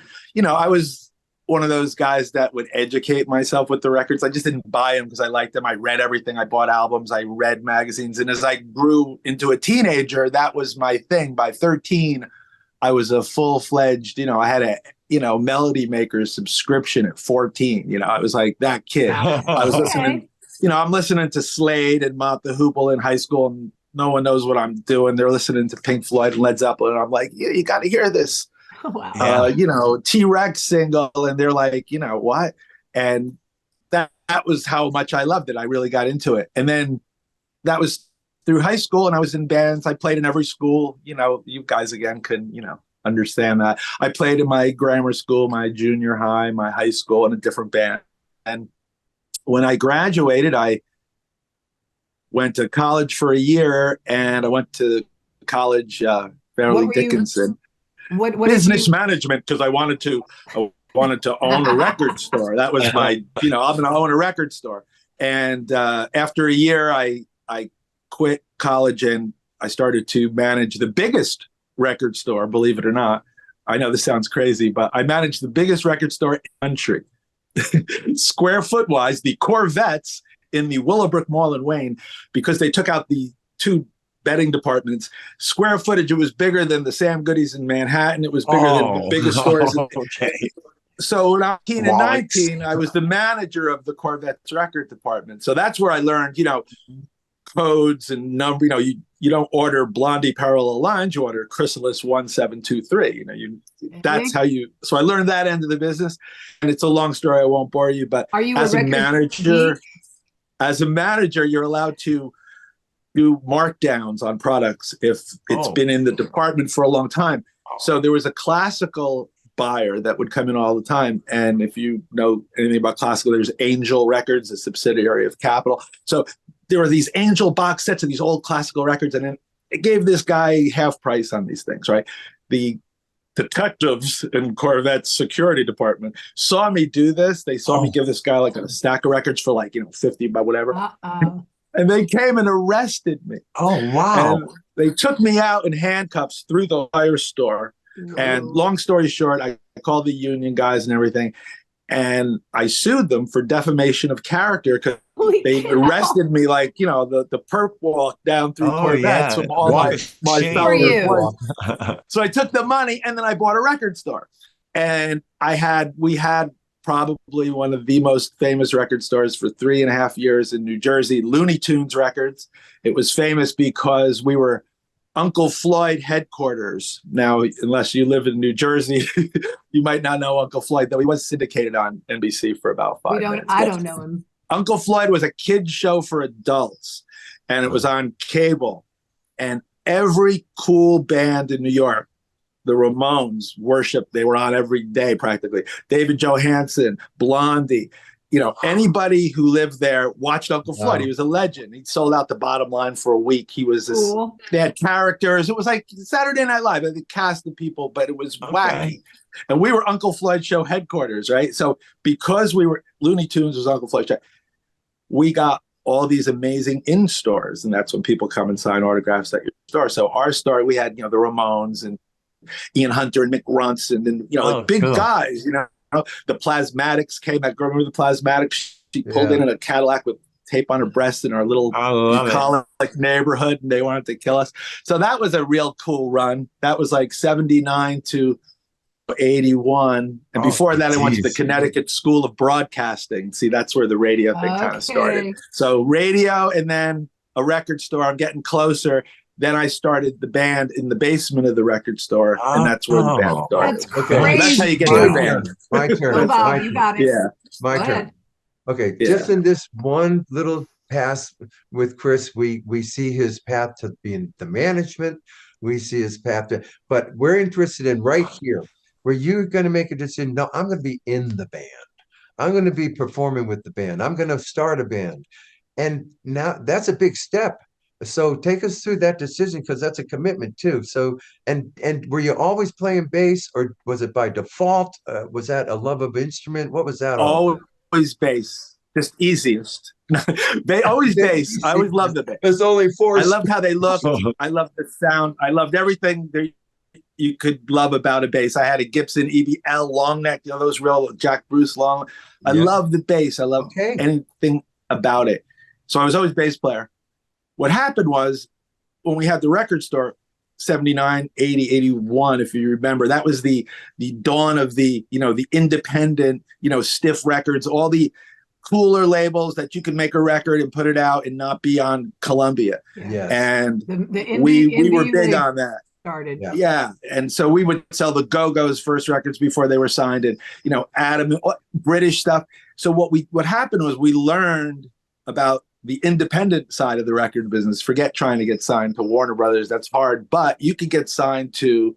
Speaker 4: I was one of those guys that would educate myself with the records. I just didn't buy them because I liked them. I read everything. I bought albums. I read magazines. And as I grew into a teenager, that was my thing. By 13, I was a full-fledged, I had a, Melody Maker subscription at 14. I was like that kid. I was listening, I'm listening to Slade and Mott the Hoople in high school, and no one knows what I'm doing. They're listening to Pink Floyd and Led Zeppelin. And I'm like, you got to hear this.
Speaker 2: Wow.
Speaker 4: T-Rex single, and they're like, what? And that was how much I loved it. I really got into it. And then that was through high school, and I was in bands. I played in every school. You guys again can, understand that. I played in my grammar school, my junior high, my high school, in a different band. And when I graduated, I went to college for a year, and I went to college, Fairleigh Dickinson.
Speaker 2: What
Speaker 4: business management, because I wanted to own a record store. That was my, I'm going to own a record store. And after a year, I quit college, and I started to manage the biggest record store, believe it or not. I know this sounds crazy, but I managed the biggest record store in the country. Square foot wise, the Corvettes in the Willowbrook Mall in Wayne, because they took out the 2 betting departments. Square footage, it was bigger than the Sam Goody's in Manhattan. It was bigger than the biggest stores.
Speaker 1: Okay.
Speaker 4: So when I was 18 and 19, I was the manager of the Corvettes record department. So that's where I learned, codes and number. You don't order Blondie Parallel Lines, you order Chrysalis 1723. That's how you. So I learned that end of the business, and it's a long story. I won't bore you, but
Speaker 2: are you
Speaker 4: as a manager, you're allowed to do markdowns on products if it's been in the department for a long time. So there was a classical buyer that would come in all the time. And if you know anything about classical, there's Angel Records, a subsidiary of Capitol. So there were these Angel box sets of these old classical records, and then it gave this guy half price on these things, right? The detectives in Corvette's security department saw me do this. They saw me give this guy like a stack of records for like, 50 by whatever. And they came and arrested me.
Speaker 1: Oh, wow.
Speaker 4: And they took me out in handcuffs through the wire store. And long story short, I called the union guys and everything. And I sued them for defamation of character because they arrested me like, the perp walk down through Corvettes from all my fellow employees. So I took the money, and then I bought a record store. And we had probably one of the most famous record stores for 3.5 years in New Jersey, Looney Tunes Records. It was famous because we were Uncle Floyd headquarters. Now, unless you live in New Jersey, you might not know Uncle Floyd, though he was syndicated on NBC for about 5 minutes.
Speaker 2: I don't know him.
Speaker 4: Uncle Floyd was a kid's show for adults, and it was on cable. And every cool band in New York, the Ramones, worshiped. They were on every day practically. David Johansen, Blondie, anybody who lived there watched Uncle Floyd. He was a legend. He sold out the Bottom Line for a week. He was this, they had characters. It was like Saturday Night Live. They cast the people, but it was wacky. And we were Uncle Floyd show headquarters, right? So because we were Looney Tunes was Uncle Floyd show, we got all these amazing in stores, and that's when people come and sign autographs at your store. So our store, we had the Ramones and Ian Hunter and Mick Ronson and big guys. The Plasmatics came. I remember the Plasmatics. She pulled in a Cadillac with tape on her breast in our little bucolic neighborhood, and they wanted to kill us. So that was a real cool run. That was like 79 to 81. And before that, I went to the Connecticut School of Broadcasting. See, that's where the radio thing kind of started. So radio, and then a record store. I'm getting closer. Then I started the band in the basement of the record store, and that's where the band started.
Speaker 2: That's crazy.
Speaker 4: That's how you get to the band.
Speaker 3: My turn.
Speaker 2: Oh, Bob, you got it.
Speaker 3: Yeah, my turn. Okay, just in this one little pass with Chris, we see his path to being the management. We see his path to, but we're interested in right here, where you're going to make a decision. No, I'm going to be in the band. I'm going to be performing with the band. I'm going to start a band. And now that's a big step. So take us through that decision, because that's a commitment too. So, and were you always playing bass, or was it by default? Was that a love of instrument? What was that all about?
Speaker 4: Always bass, just easiest. They always bass. I always loved the bass.
Speaker 3: There's only four.
Speaker 4: I loved how they looked. I loved the sound. I loved everything there you could love about a bass. I had a Gibson EBL long neck, you know, those real Jack Bruce long. I love the bass. I love anything about it. So I was always bass player. What happened was when we had the record store, 79, 80, 81, if you remember, that was the dawn of the, you know, the independent, you know, Stiff Records, all the cooler labels that you could make a record and put it out and not be on Columbia.
Speaker 3: Yes.
Speaker 4: And
Speaker 2: the
Speaker 4: we were big on that.
Speaker 2: Started.
Speaker 4: Yeah. And so we would sell the Go-Go's first records before they were signed, and, you know, Adam, British stuff. So what happened was we learned about the independent side of the record business. Forget trying to get signed to Warner Brothers. That's hard, but you could get signed to,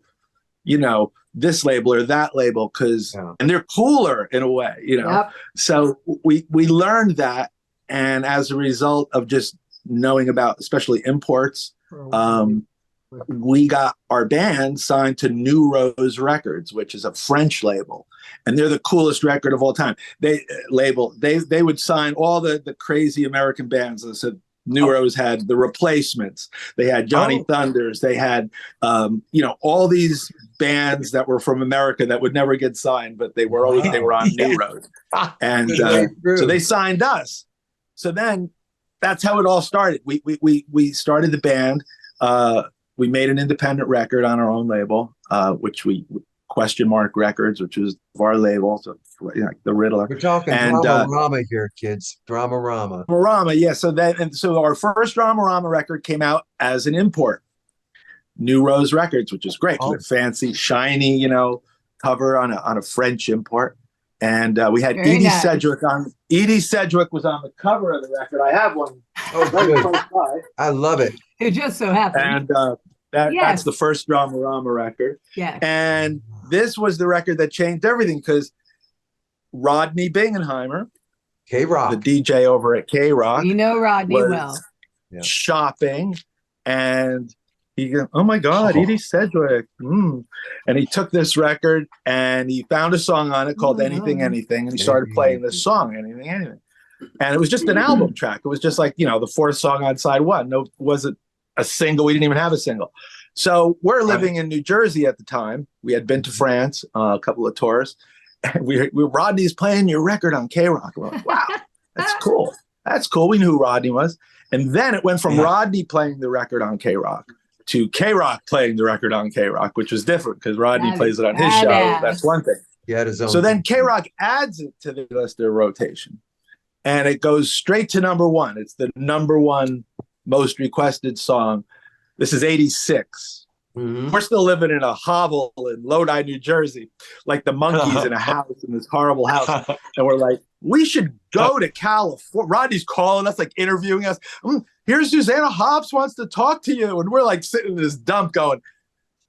Speaker 4: you know, this label or that label, and they're cooler in a way, you know? Yep. So we learned that. And as a result of just knowing about, especially imports, we got our band signed to New Rose Records, which is a French label, and they're the coolest record of all time. They would sign all the crazy American bands. So New Rose had the Replacements, they had Johnny Thunders, they had you know, all these bands that were from America that would never get signed, but they were always they were on New Rose, and so they signed us. So then that's how it all started. We started the band. We made an independent record on our own label, which we Question Mark Records, which was our label, so like the Riddler.
Speaker 3: We're talking Dramarama here, kids. Dramarama.
Speaker 4: Dramarama, yeah. So our first Dramarama record came out as an import, New Rose Records, which is great. With fancy, shiny, you know, cover on a French import. And we had Edie Sedgwick on. Edie Sedgwick was on the cover of the record. I have one.
Speaker 3: Oh, good. I love it.
Speaker 2: It just so happened.
Speaker 4: And that's the first Dramarama record.
Speaker 2: Yeah.
Speaker 4: And this was the record that changed everything, because Rodney Bingenheimer,
Speaker 3: K-Rock,
Speaker 4: the DJ over at K-Rock,
Speaker 2: you know Rodney well,
Speaker 4: shopping, and he goes, "Oh my God, Edie Sedgwick!" And he took this record and he found a song on it called "Anything, Anything," and he started playing this song, "Anything, Anything." And it was just an album track. It was just like, you know, the fourth song on side one. No, wasn't a single. We didn't even have a single. So we're living in New Jersey at the time. We had been to France, a couple of tours. And Rodney's playing your record on K-Rock. We're like, wow, that's cool. That's cool. We knew who Rodney was. And then it went from Rodney playing the record on K-Rock to K-Rock playing the record on K-Rock, which was different because Rodney plays it on his show. That's one thing.
Speaker 3: He had his own.
Speaker 4: So then K-Rock adds it to the list of rotation. And it goes straight to number one. It's the number one most requested song. This is 86. Mm-hmm. We're still living in a hovel in Lodi, New Jersey, like the monkeys in a house, in this horrible house. And we're like, we should go to California. Rodney's calling us, like interviewing us. Here's Susanna Hoffs wants to talk to you. And we're like sitting in this dump going,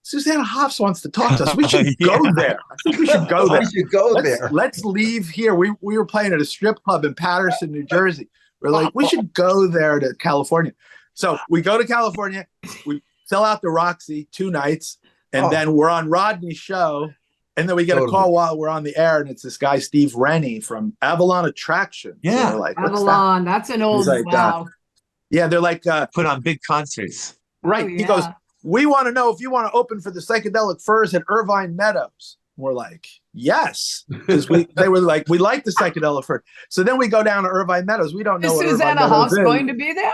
Speaker 4: Susanna Hoffs wants to talk to us. We should go there. I think we should go there.
Speaker 3: We should go there.
Speaker 4: Let's leave here. We were playing at a strip club in Patterson, New Jersey. We're like, we should go there to California. So we go to California. We sell out the Roxy 2 nights. And then we're on Rodney's show. And then we get a call while we're on the air. And it's this guy, Steve Rennie from Avalon Attraction.
Speaker 2: Yeah.
Speaker 4: So like,
Speaker 2: Avalon. That's an old,
Speaker 4: like,
Speaker 2: wow.
Speaker 4: Yeah, they're like.
Speaker 1: Put on big concerts.
Speaker 4: Right. He goes, we want to know if you want to open for the Psychedelic Furs at Irvine Meadows. We're like, yes, because they were like, we like the Psychedelic Furs. So then we go down to Irvine Meadows. We don't know what
Speaker 2: Susanna Hoffs going to be there.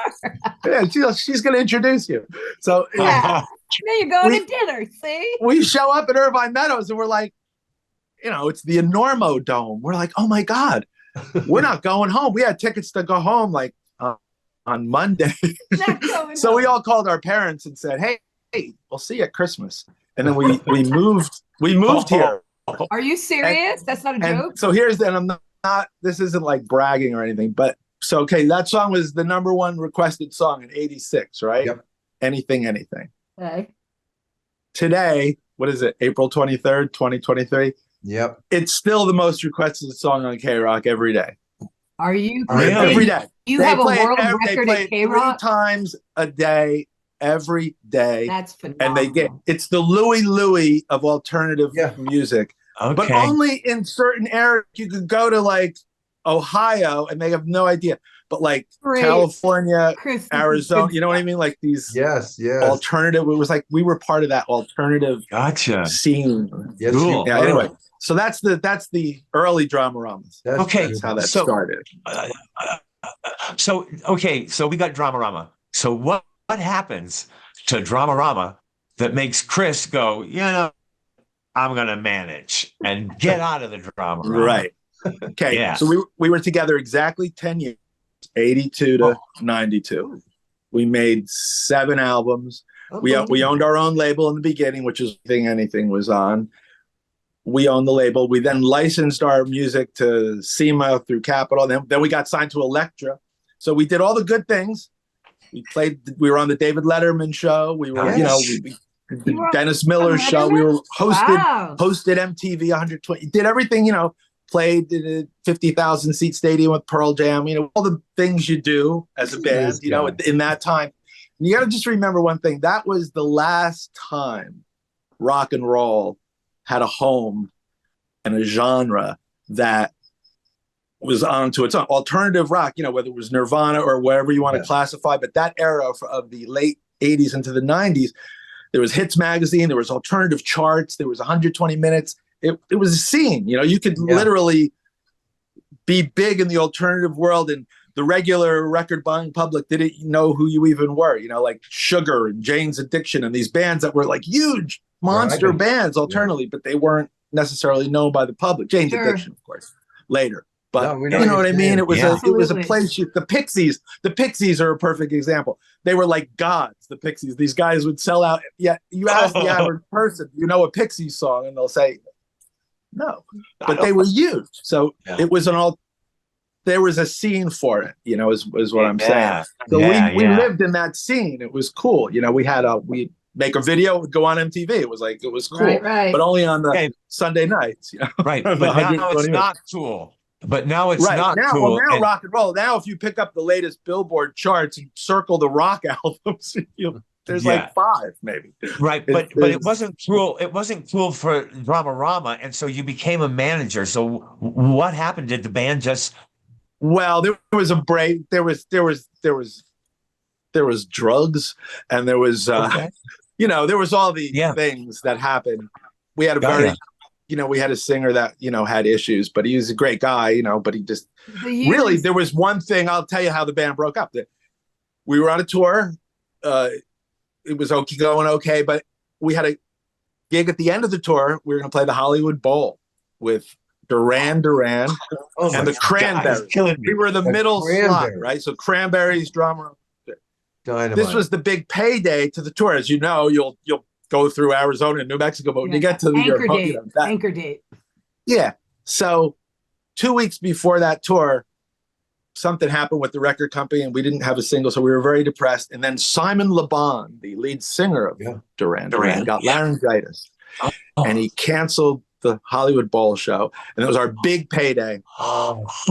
Speaker 4: Yeah, she's going to introduce you. So
Speaker 2: now you're going to dinner. See,
Speaker 4: we show up at Irvine Meadows and we're like, you know, it's the Enormo Dome. We're like, oh my God, we're not going home. We had tickets to go home like on Monday. So we all called our parents and said, hey, we'll see you at Christmas. And then we moved here.
Speaker 2: Are you serious? That's not a joke.
Speaker 4: So I'm not, this isn't like bragging or anything, but so, okay, that song was the number one requested song in 86, right?
Speaker 3: Yep.
Speaker 4: Anything, Anything.
Speaker 2: Okay.
Speaker 4: Today, what is it? April 23rd, 2023.
Speaker 3: Yep.
Speaker 4: It's still the most requested song on K-Rock every day.
Speaker 2: Are you
Speaker 4: every day?
Speaker 2: You
Speaker 4: They
Speaker 2: have a
Speaker 4: play it
Speaker 2: world
Speaker 4: they
Speaker 2: record
Speaker 4: play
Speaker 2: at
Speaker 4: it
Speaker 2: K
Speaker 4: 3
Speaker 2: Rock.
Speaker 4: times a day, every day.
Speaker 2: That's phenomenal.
Speaker 4: And they get it's the Louie of alternative music.
Speaker 1: Okay.
Speaker 4: But only in certain areas. You could go to like Ohio and they have no idea. But like California, Arizona, you know what I mean? Like these alternative. It was like we were part of that alternative scene.
Speaker 3: Yes,
Speaker 1: cool.
Speaker 4: Yeah. Anyway, so that's the early Dramaramas.
Speaker 1: Okay,
Speaker 4: That's how that started.
Speaker 1: So we got Dramarama. So what happens to Dramarama that makes Chris go, you know, I'm gonna manage and get out of the Dramarama?
Speaker 4: Right. Okay. Yeah. So we were together exactly 10 years, 82 to 92. We made 7 albums. We owned our own label in the beginning, which is the thing anything was on. We owned the label. We then licensed our music to SEMA through Capitol. Then we got signed to Elektra. So we did all the good things. We were on the David Letterman show. We were, Dennis Miller's show. We were hosted MTV 120. Did everything, played in a 50,000 seat stadium with Pearl Jam, all the things you do as a band, in that time. And you got to just remember one thing. That was the last time rock and roll had a home and a genre that was onto its own. Alternative rock, whether it was Nirvana or whatever you want to classify, but that era of the late 80s into the 90s, there was Hits Magazine, there was alternative charts, there was 120 minutes. It was a scene, you could literally be big in the alternative world, and the regular record buying public didn't know who you even were, like Sugar and Jane's Addiction and these bands that were like huge monster bands alternately, but they weren't necessarily known by the public. Jane's Addiction, of course, later. But you know what I mean? It was a place. The Pixies are a perfect example. They were like gods, the Pixies. These guys would sell out. Yeah, you ask the average person, a Pixies song, and they'll say no. But they were huge. So it was there was a scene for it, is what I'm saying. So we lived in that scene. It was cool. We'd make a video, it would go on MTV. It was cool. Right. But only on the Sunday nights.
Speaker 1: Right. But now it's not cool. But now it's not cool.
Speaker 4: Now rock and roll. Now if you pick up the latest Billboard charts and circle the rock albums, there's like 5 maybe.
Speaker 1: Right. But it wasn't cool. It wasn't cool for Dramarama. And so you became a manager. So what happened? Did the band just...
Speaker 4: Well, there was a break. There was drugs, and there was there was all the things that happened. We had a we had a singer that had issues, but he was a great guy, but he just really, there was one thing. I'll tell you how the band broke up. We were on a tour. It was going okay, but we had a gig at the end of the tour. We were going to play the Hollywood Bowl with Duran Duran and the Cranberries. We were the middle slot, right? So Cranberries, drummer.
Speaker 3: Dynamite.
Speaker 4: This was the big payday to the tour. As you know, you'll go through Arizona and New Mexico, but when you get to the
Speaker 2: anchor date.
Speaker 4: Yeah. So 2 weeks before that tour, something happened with the record company and we didn't have a single. So we were very depressed. And then Simon Le Bon, the lead singer of Duran Duran, got laryngitis and he canceled the Hollywood Bowl show. And it was our big payday.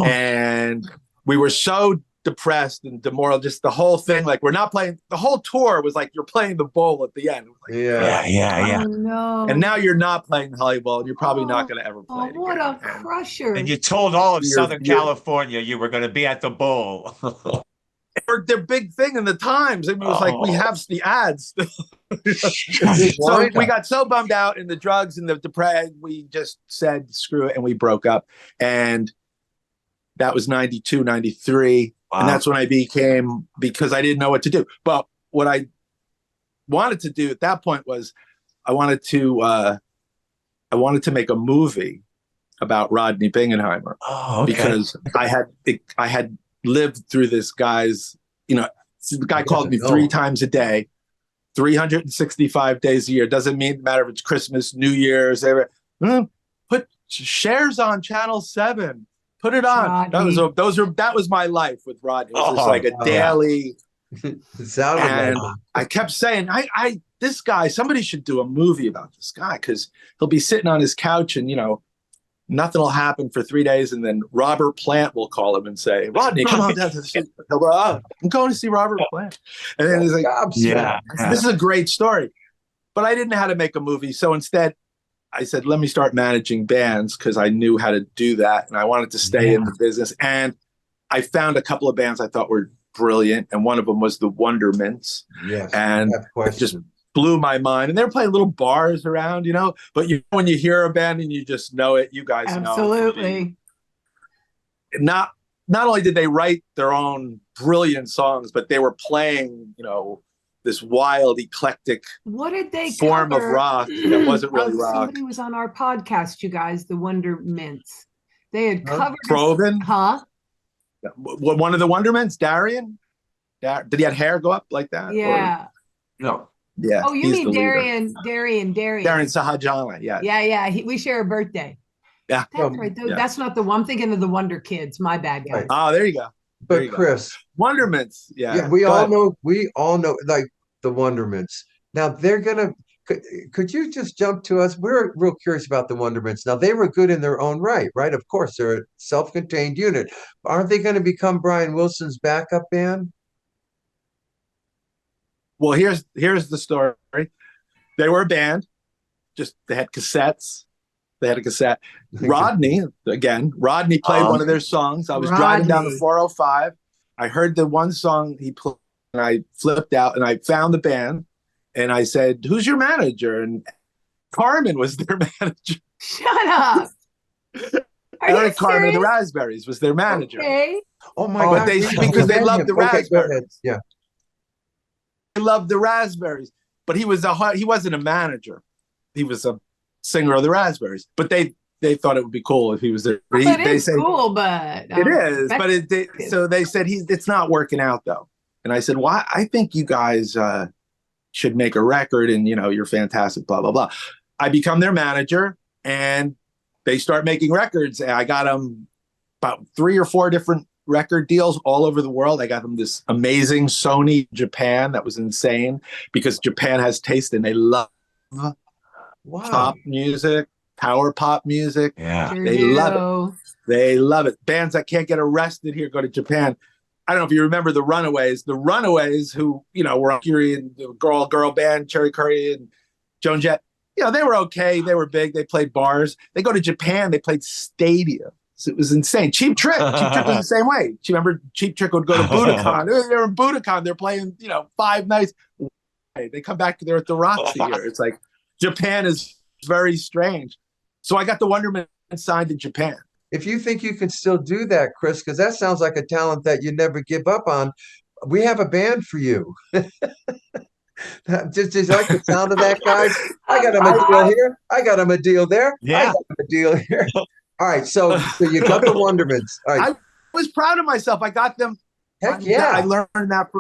Speaker 4: And we were so depressed and demoralized, just the whole thing. Like, we're not playing. The whole tour was like, you're playing the bowl at the end. Like,
Speaker 2: Oh, no.
Speaker 4: And now you're not playing the Hollywood Bowl, and you're probably not going to ever play it
Speaker 2: what
Speaker 4: again.
Speaker 2: a crusher.
Speaker 1: And you told all of Southern California you were going to be at the bowl.
Speaker 4: Their big thing in the Times. It was like, we have the ads. So we got so bummed out in the drugs and the depression, we just said, screw it, and we broke up. And that was 92, 93. Wow. And that's when I became, because I didn't know what to do. But what I wanted to do at that point was I wanted to make a movie about Rodney Bingenheimer. Because I had lived through this guy's, the guy called me 3 times a day, 365 days a year. Doesn't matter if it's Christmas, New Year's, put shares on Channel 7. Put it on.
Speaker 2: Rodney.
Speaker 4: That was my life with Rodney. It was just like a daily. And I kept saying, this guy, somebody should do a movie about this guy, because he'll be sitting on his couch and nothing will happen for 3 days, and then Robert Plant will call him and say, "Rodney, come on down to the studio." He'll go, "Oh, I'm going to see Robert Plant," and then he's like,
Speaker 1: Yeah.
Speaker 4: "This is a great story," but I didn't know how to make a movie, so instead, I said, "Let me start managing bands," because I knew how to do that, and I wanted to stay in the business. And I found a couple of bands I thought were brilliant, and one of them was the Wondermints.
Speaker 3: Yes.
Speaker 4: And it just blew my mind. And they're playing little bars around, but when you hear a band and you just know it, you guys know.
Speaker 2: Absolutely.
Speaker 4: Not only did they write their own brilliant songs, but they were playing, this wild, eclectic
Speaker 2: what did they
Speaker 4: form
Speaker 2: cover?
Speaker 4: of rock that wasn't really rock.
Speaker 2: Somebody was on our podcast, you guys, the Wondermints. They had covered
Speaker 4: Proven?
Speaker 2: Huh?
Speaker 4: One of the Wondermints, Darian? Did he have hair go up like that?
Speaker 2: Yeah.
Speaker 1: No.
Speaker 4: Yeah.
Speaker 2: Oh, you mean Darian
Speaker 4: Sahajala, yeah.
Speaker 2: Yeah. We share a birthday.
Speaker 4: Yeah.
Speaker 2: That's right.
Speaker 4: Yeah.
Speaker 2: That's not the one. I'm thinking of the Wonder Kids. My bad, guys.
Speaker 3: Right.
Speaker 4: Oh, there you go.
Speaker 3: But Chris,
Speaker 4: Wondermints. Yeah.
Speaker 3: we all know like the Wondermints. Now they're gonna. Could you just jump to us? We're real curious about the Wondermints. Now they were good in their own right? Of course, they're a self-contained unit. Aren't they going to become Brian Wilson's backup band?
Speaker 4: Well, here's the story. They were a band. Just they had cassettes. They had a cassette. Rodney played one of their songs. I was driving down the 405. I heard the one song he played, and I flipped out, and I found the band, and I said, "Who's your manager?" And Carmen was their manager.
Speaker 2: Shut up.
Speaker 4: Eric Carmen of the Raspberries was their manager.
Speaker 2: Okay.
Speaker 3: Oh my God!
Speaker 4: Because they loved the Raspberries.
Speaker 3: Yeah.
Speaker 4: They loved the Raspberries, but he wasn't a manager. He was a singer of the Raspberries. But they thought it would be cool if he was there.
Speaker 2: It's cool, but
Speaker 4: it is. But so they said it's not working out though. And I said, "Well, I think you guys should make a record, and you're fantastic." Blah blah blah. I become their manager, and they start making records. And I got them about 3 or 4 different record deals all over the world. I got them this amazing Sony Japan that was insane because Japan has taste and they love pop music, power pop music.
Speaker 1: Yeah.
Speaker 4: They love it. They love it. Bands that can't get arrested here go to Japan. I don't know if you remember the Runaways. The Runaways, who, were on Curie and the girl band, Cherry Curry and Joan Jett. They were okay. They were big. They played bars. They go to Japan. They played stadiums. It was insane. Cheap Trick was the same way. Do you remember Cheap Trick would go to Budokan? They were in Budokan. They're playing, 5 nights. They come back. They're at the Roxy here. It's like Japan is very strange. So I got the Wonderman signed in Japan.
Speaker 3: If you think you can still do that, Chris, because that sounds like a talent that you never give up on, we have a band for you. Just like the sound of that, guys. I got him a deal here. I got him a deal there.
Speaker 1: Yeah.
Speaker 3: I got him a deal here. All right, so you got the Wondermints. All right.
Speaker 4: I was proud of myself. I got them.
Speaker 3: Heck yeah!
Speaker 4: I learned that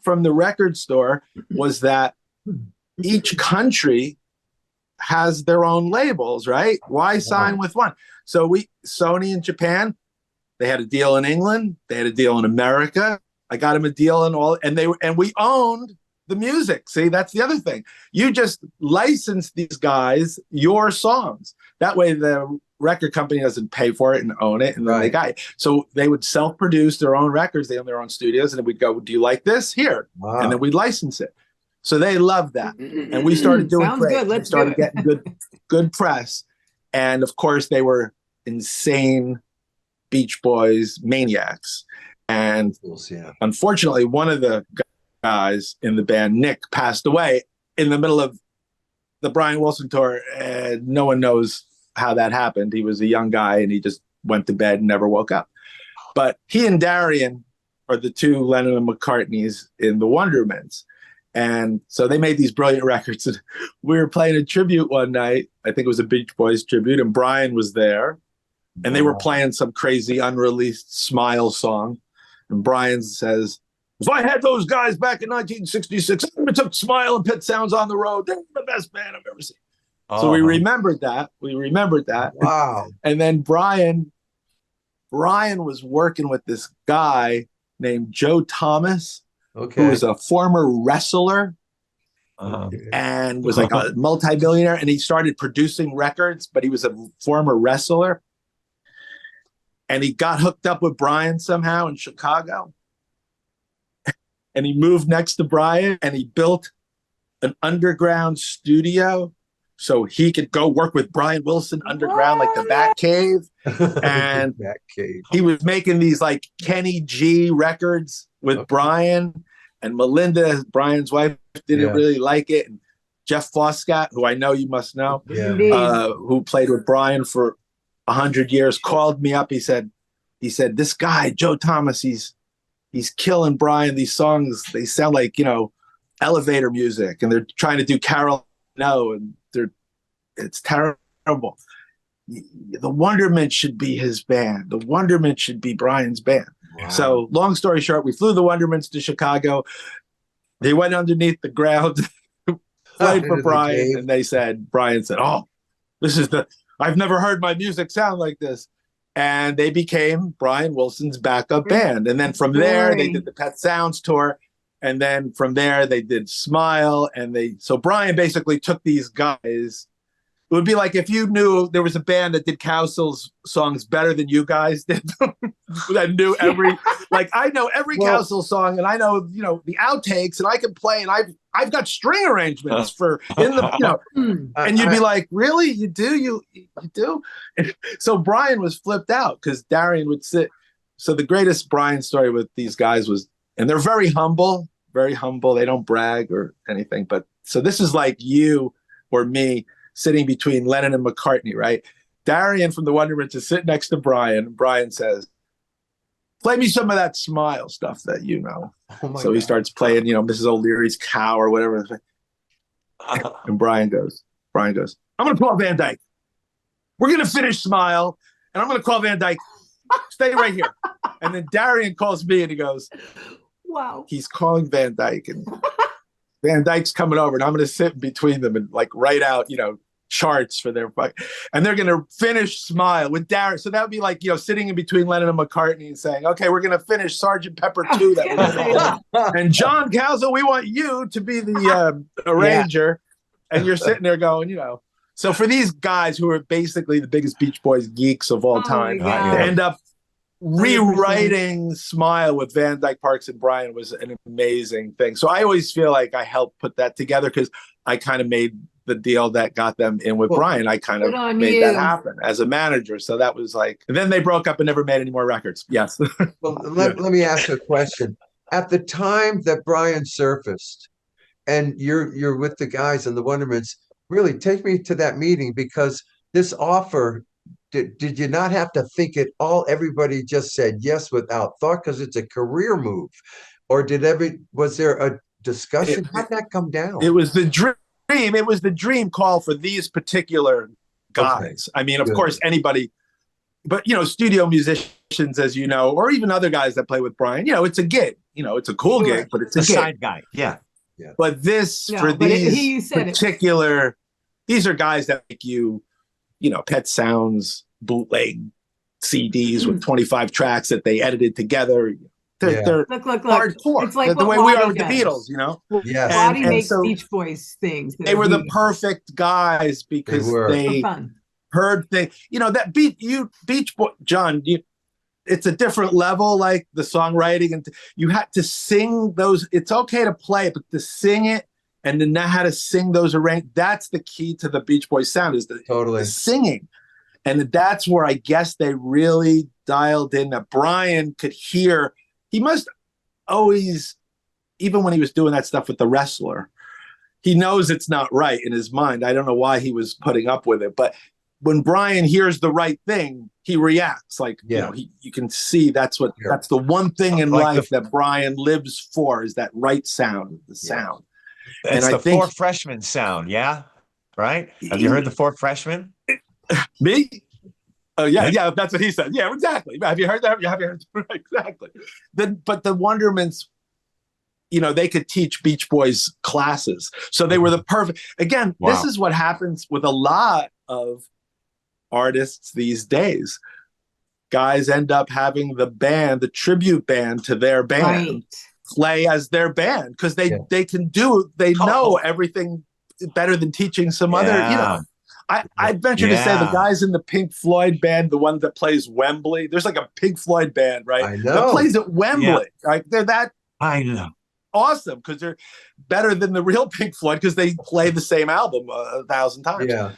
Speaker 4: from the record store was that each country has their own labels, right? Why sign with one? So Sony in Japan, they had a deal in England, they had a deal in America. I got them a deal in all, and we owned the music. See, that's the other thing. You just license these guys your songs. That way the record company doesn't pay for it and own it, and then they got it. So they would self-produce their own records. They own their own studios, and then we'd go, "Do you like this? Here," and then we'd license it. So they loved that, and we started doing great. We started getting good press, and of course they were insane Beach Boys maniacs. And unfortunately, one of the guys in the band, Nick, passed away in the middle of the Brian Wilson tour, and no one knows how that happened. He was a young guy, and he just went to bed and never woke up. But he and Darian are the two Lennon and McCartneys in the Wondermints. And so they made these brilliant records. And we were playing a tribute one night. I think it was a Beach Boys tribute, and Brian was there. And they were playing some crazy unreleased Smile song. And Brian says, "If I had those guys back in 1966, I took Smile and Pet Sounds on the road. They were the best band I've ever seen." So we remembered that.
Speaker 3: Wow.
Speaker 4: And then Brian was working with this guy named Joe Thomas, who was a former wrestler and was like a multi-billionaire. And he started producing records, but he was a former wrestler. and he got hooked up with Brian somehow in Chicago. And he moved next to Brian, and he built an underground studio so he could go work with Brian Wilson underground, like the Bat Cave. And
Speaker 3: Bat Cave.
Speaker 4: He was making these like Kenny G records with Brian, and Melinda, Brian's wife, didn't really like it. And Jeff Foskett, who I know you must know, who played with Brian for 100 years, called me up. He said, this guy, Joe Thomas, he's killing Brian. These songs, they sound like, you know, elevator music, and they're trying to do Carol No, and it's terrible. The Wonderment should be his band. The Wonderment should be Brian's band. Wow. So long story short, we flew the Wonderments to Chicago. They went underneath the ground, played for Brian, and Brian said, oh, I've never heard my music sound like this. And they became Brian Wilson's backup band. And then from there, they did the Pet Sounds tour. And then from there, they did Smile. So Brian basically took these guys. It would be like if you knew there was a band that did Cowsill's songs better than you guys did. That knew I know every Cowsill song, and I know, you know, the outtakes, and I can play, and I've got string arrangements and you'd be like, really? You do? You do? And so Brian was flipped out because Darian would sit. So the greatest Brian story with these guys was, and they're very humble. They don't brag or anything. But so this is like you or me sitting between Lennon and McCartney, right? Darian from the Wonderments is sitting next to Brian. And Brian says, play me some of that Smile stuff that you know. So he starts playing, you know, Mrs. O'Leary's Cow or whatever. And Brian goes, I'm going to call Van Dyke. We're going to finish Smile, and I'm going to call Van Dyke. Stay right here. And then Darian calls me, and he goes,
Speaker 2: wow.
Speaker 4: He's calling Van Dyke, and Van Dyke's coming over, and I'm going to sit between them and like write out, you know, charts for their fight, and they're going to finish Smile with Darian. So that would be like, you know, sitting in between Lennon and McCartney and saying, okay, we're going to finish Sergeant Pepper 2. And John Cowsill, we want you to be the arranger. And you're sitting there going, you know. So for these guys who are basically the biggest Beach Boys geeks of all time, to end up rewriting Smile with Van Dyke, Parks, and Brian was an amazing thing. So I always feel like I helped put that together because I kind of made the deal that got them in with Brian. I kind of made that happen as a manager. So that was like, and then they broke up and never made any more records. Yes.
Speaker 3: Well, let me ask a question. At the time that Brian surfaced, and you're with the guys in the Wonderments, really take me to that meeting, because this offer, did you not have to think it all? Everybody just said yes without thought because it's a career move, or was there a discussion? How'd that come down?
Speaker 4: It was the dream. It was the dream call for these particular guys. Okay. I mean, of course, anybody, but you know, studio musicians, as you know, or even other guys that play with Brian, you know, it's a gig. You know, it's a cool gig, but it's a
Speaker 1: side guy. Yeah.
Speaker 4: But these particular, these are guys that make you know, Pet Sounds bootleg CDs with 25 tracks that they edited together. They're
Speaker 2: look.
Speaker 4: Hardcore.
Speaker 2: It's like
Speaker 4: the way we are with the Beatles, you know.
Speaker 3: Yes.
Speaker 2: Roddy makes Beach Boys things.
Speaker 4: They were the perfect guys because they heard things. You know, that Beach Boy, John. It's a different level, like the songwriting, and you had to sing those. It's okay to play it, but to sing it and to know how to sing those that's the key to the Beach Boys sound, is the singing. And that's where I guess they really dialed in that Brian could hear. He must always, even when he was doing that stuff with the wrestler, he knows it's not right in his mind. I don't know why he was putting up with it, but when Brian hears the right thing, he reacts like, you know, you can see that's the one thing in life that Brian lives for, is that right sound, the sound.
Speaker 1: It's the Four Freshmen sound. Yeah. Right. Have you heard the Four Freshmen?
Speaker 4: Me? Oh yeah, that's what he said. Yeah, exactly. Have you heard that? Have you heard exactly? But the Wonderments, you know, they could teach Beach Boys classes, so they were the perfect. Again, this is what happens with a lot of artists these days. Guys end up having the band, the tribute band to their band, play as their band because they can do. They know everything better than teaching some other. You know. I venture to say the
Speaker 1: Yeah.
Speaker 4: guys in the Pink Floyd band, the one that plays Wembley, there's like a Pink Floyd band, right?
Speaker 3: I
Speaker 4: That
Speaker 3: know.
Speaker 4: plays at Wembley. Like they're that
Speaker 1: I know.
Speaker 4: awesome because they're better than the real Pink Floyd because they play the same album 1,000 times.
Speaker 3: Yeah.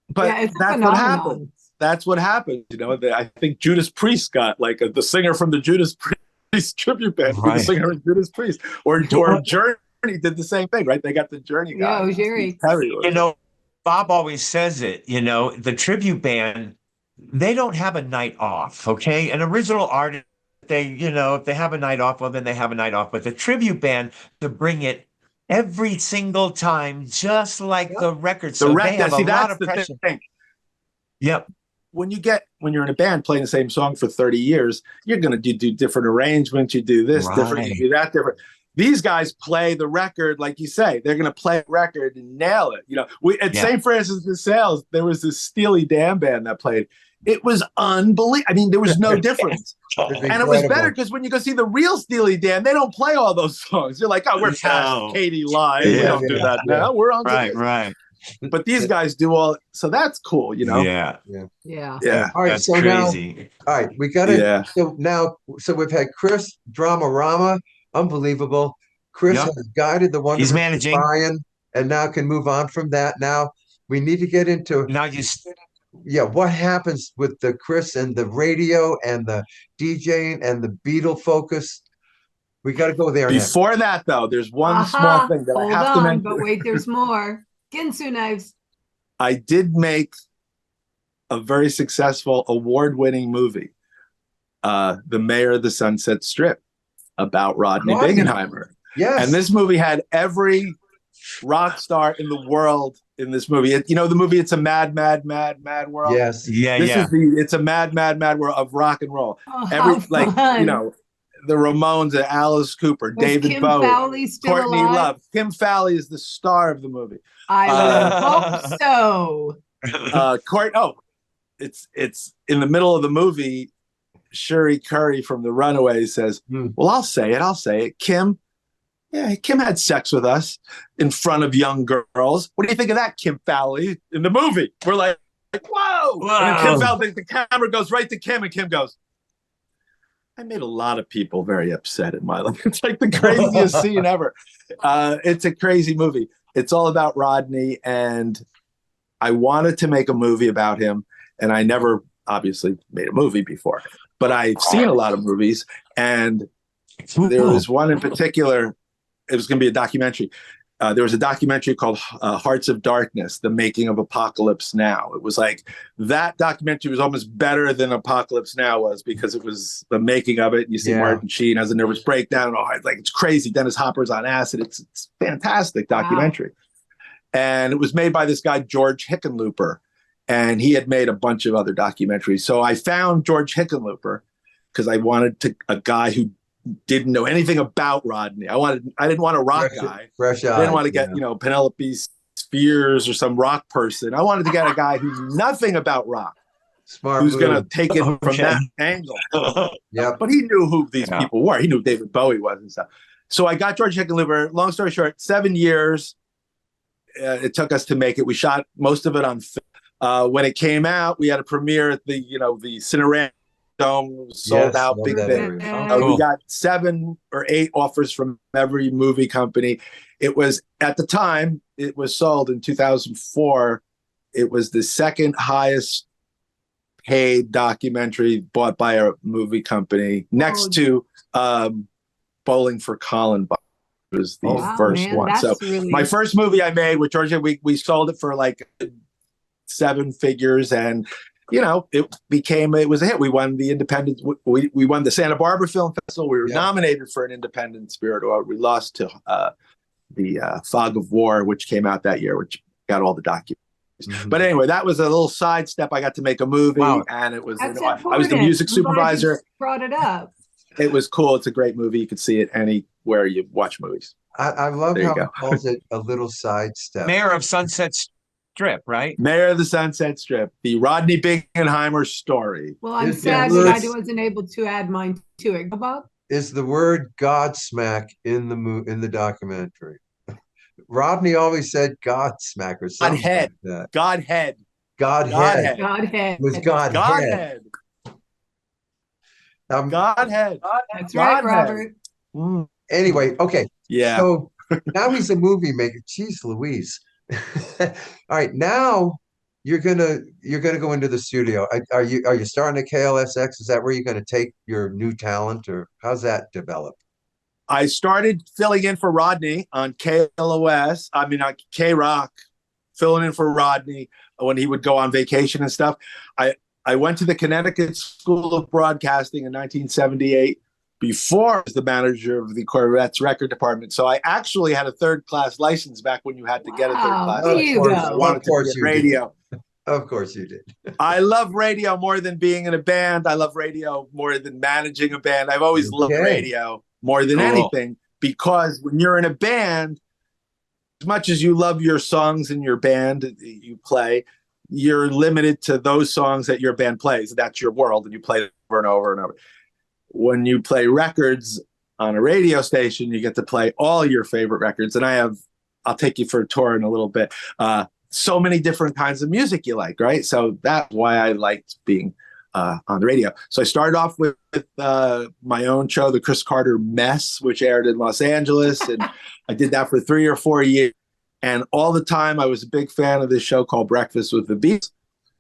Speaker 4: But
Speaker 2: Yeah, it's a
Speaker 4: that's what
Speaker 2: phenomenon.
Speaker 4: happened. That's what happened. You know, I think Judas Priest got like the singer from the Judas Priest tribute band,
Speaker 1: Right.
Speaker 4: the singer of Judas Priest, or Journey did the same thing, right? They got the Journey guy.
Speaker 2: Yeah, Jerry.
Speaker 1: You know, Bob always says it, you know, the tribute band, they don't have a night off, okay? An original artist, they, you know, if they have a night off, well, then they have a night off. But the tribute band, to bring it every single time, just like the record. So they have a lot of pressure.
Speaker 4: Thing.
Speaker 1: Yep.
Speaker 4: When you're in a band playing the same song for 30 years, you're going to do different arrangements. You do this different, you do that different. These guys play the record, like you say, they're going to play a record and nail it. You know, at St. Francis de Sales, there was this Steely Dan band that played. It was unbelievable. I mean, there was no difference. And it was better because when you go see the real Steely Dan, they don't play all those songs. You're like, oh, we're past Katie Live. We don't do that now. We're on
Speaker 1: right.
Speaker 4: But these guys do all, so that's cool, you know?
Speaker 1: Yeah.
Speaker 3: All right,
Speaker 1: That's
Speaker 3: so
Speaker 1: crazy.
Speaker 3: now, all right, we got to, so we've had Chris, Dramarama, unbelievable. Chris has guided the wonderful
Speaker 1: He's managing.
Speaker 3: Brian, and now can move on from that. Now we need to get into what happens with the Chris and the radio and the DJing and the Beatle focus. We got to go there.
Speaker 4: Before that, though, there's one small thing that I have to mention.
Speaker 2: But wait, there's more. Ginsu knives.
Speaker 4: I did make a very successful award-winning movie, The Mayor of the Sunset Strip, about Rodney Bingenheimer.
Speaker 3: Yes.
Speaker 4: And this movie had every rock star in the world in this movie. You know the movie It's a Mad, Mad, Mad, Mad World?
Speaker 3: Yes.
Speaker 4: It's a Mad, Mad, Mad World of rock and roll. You know, the Ramones, Alice Cooper, David
Speaker 2: Kim
Speaker 4: Bowie,
Speaker 2: Fowley still
Speaker 4: Courtney
Speaker 2: alive?
Speaker 4: Love. Kim Fowley is the star of the movie.
Speaker 2: I would hope so.
Speaker 4: It's in the middle of the movie. Shuri Curry from The Runaways says, well, I'll say it. Kim had sex with us in front of young girls. What do you think of that, Kim Fowley, in the movie? We're like whoa. And Kim Fowley, the camera goes right to Kim, and Kim goes, I made a lot of people very upset in my life. It's like the craziest scene ever. It's a crazy movie. It's all about Rodney, and I wanted to make a movie about him, and I never obviously made a movie before, but I've seen a lot of movies, and there was one in particular. It was going to be a documentary. There was a documentary called Hearts of Darkness, The Making of Apocalypse Now. It was like, that documentary was almost better than Apocalypse Now was, because it was the making of it. You see Martin Sheen has a nervous breakdown. It's crazy. Dennis Hopper's on acid. It's fantastic documentary. Wow. And it was made by this guy, George Hickenlooper. And he had made a bunch of other documentaries. So I found George Hickenlooper because I wanted a guy who didn't know anything about Rodney. I didn't want a rock guy. I didn't want to get, Penelope Spears or some rock person. I wanted to get a guy who knew nothing about rock.
Speaker 3: Smart
Speaker 4: who's going to take it from that angle. But he knew who these people were. He knew David Bowie was and stuff. So I got George Hickenlooper. Long story short, 7 years it took us to make it. We shot most of it on film. When it came out, we had a premiere at the Cinerama Dome, sold out, big thing. We got 7 or 8 offers from every movie company. It was, at the time, it was sold in 2004. It was the second highest paid documentary bought by a movie company, next to Bowling for Columbine. Was the first one. So my first movie I made with Georgia, we sold it for like 7 figures, and it was a hit. We won the Independent. We won the Santa Barbara Film Festival. We were nominated for an Independent Spirit Award. We lost to the Fog of War, which came out that year, which got all the documents. Mm-hmm. But anyway, that was a little sidestep. I got to make a movie, and it was I was the music supervisor.
Speaker 2: Brought it up.
Speaker 4: It was cool. It's a great movie. You could see it anywhere you watch movies.
Speaker 3: I love how he calls it a little sidestep.
Speaker 1: Mayor of Sunset Strip, right?
Speaker 4: Mayor of the Sunset Strip, the Rodney Bingenheimer story.
Speaker 2: Well, I'm sad that I wasn't able to add mine to it. Bob?
Speaker 3: Is the word Godsmack in the documentary? Rodney always said Godsmack or something
Speaker 4: Godhead.
Speaker 3: like that.
Speaker 4: Godhead.
Speaker 3: Godhead.
Speaker 2: Godhead.
Speaker 3: It was Godhead.
Speaker 4: Godhead. Godhead.
Speaker 2: That's right,
Speaker 4: Godhead.
Speaker 2: Robert.
Speaker 3: Anyway, okay.
Speaker 4: Yeah.
Speaker 3: So now he's a movie maker. Jeez Louise. All right, now you're gonna go into the studio. Are you starting at KLSX? Is that where you're gonna take your new talent, or how's that develop?
Speaker 4: I started filling in for Rodney on KLOS. I mean, on K-Rock, filling in for Rodney when he would go on vacation and stuff. I went to the Connecticut School of Broadcasting in 1978 before I was the manager of the Corvettes record department. So I actually had a third-class license back when you had to get a third-class
Speaker 2: There
Speaker 4: license.
Speaker 2: you
Speaker 3: course,
Speaker 2: go.
Speaker 4: I wanted to be in radio.
Speaker 3: Of course you did.
Speaker 4: I love radio more than being in a band. I love radio more than managing a band. I've always loved radio more than anything, because when you're in a band, as much as you love your songs in your band that you play, you're limited to those songs that your band plays. That's your world, and you play it over and over and over. When you play records on a radio station, you get to play all your favorite records. And I'll take you for a tour in a little bit. So many different kinds of music you like, right? So that's why I liked being on the radio. So I started off with my own show, The Chris Carter Mess, which aired in Los Angeles. And I did that for 3 or 4 years. And all the time I was a big fan of this show called Breakfast with the Beatles,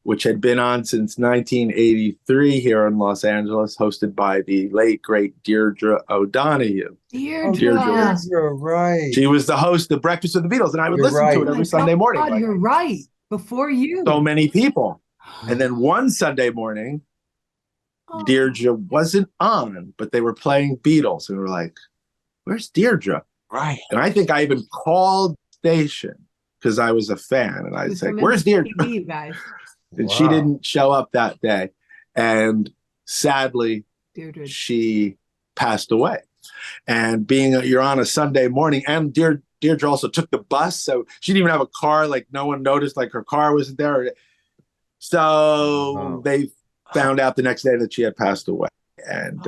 Speaker 4: which had been on since 1983 here in Los Angeles, hosted by the late, great Deirdre O'Donoghue.
Speaker 2: Deirdre.
Speaker 3: You're right.
Speaker 4: She was the host of Breakfast with the Beatles, and I would listen to it every Sunday morning.
Speaker 2: God, you're right. Before you.
Speaker 4: So many people. And then one Sunday morning, Deirdre wasn't on, but they were playing Beatles. And we were like, where's Deirdre?
Speaker 1: Right.
Speaker 4: And I think I even called the station because I was a fan. And I'd say, where's Deirdre?
Speaker 2: TV, guys.
Speaker 4: And she didn't show up that day. And sadly,
Speaker 2: Deirdre.
Speaker 4: she passed away. And you're on a Sunday morning, and Deirdre also took the bus, so she didn't even have a car. Like, no one noticed, like, her car wasn't there. So they found out the next day that she had passed away, and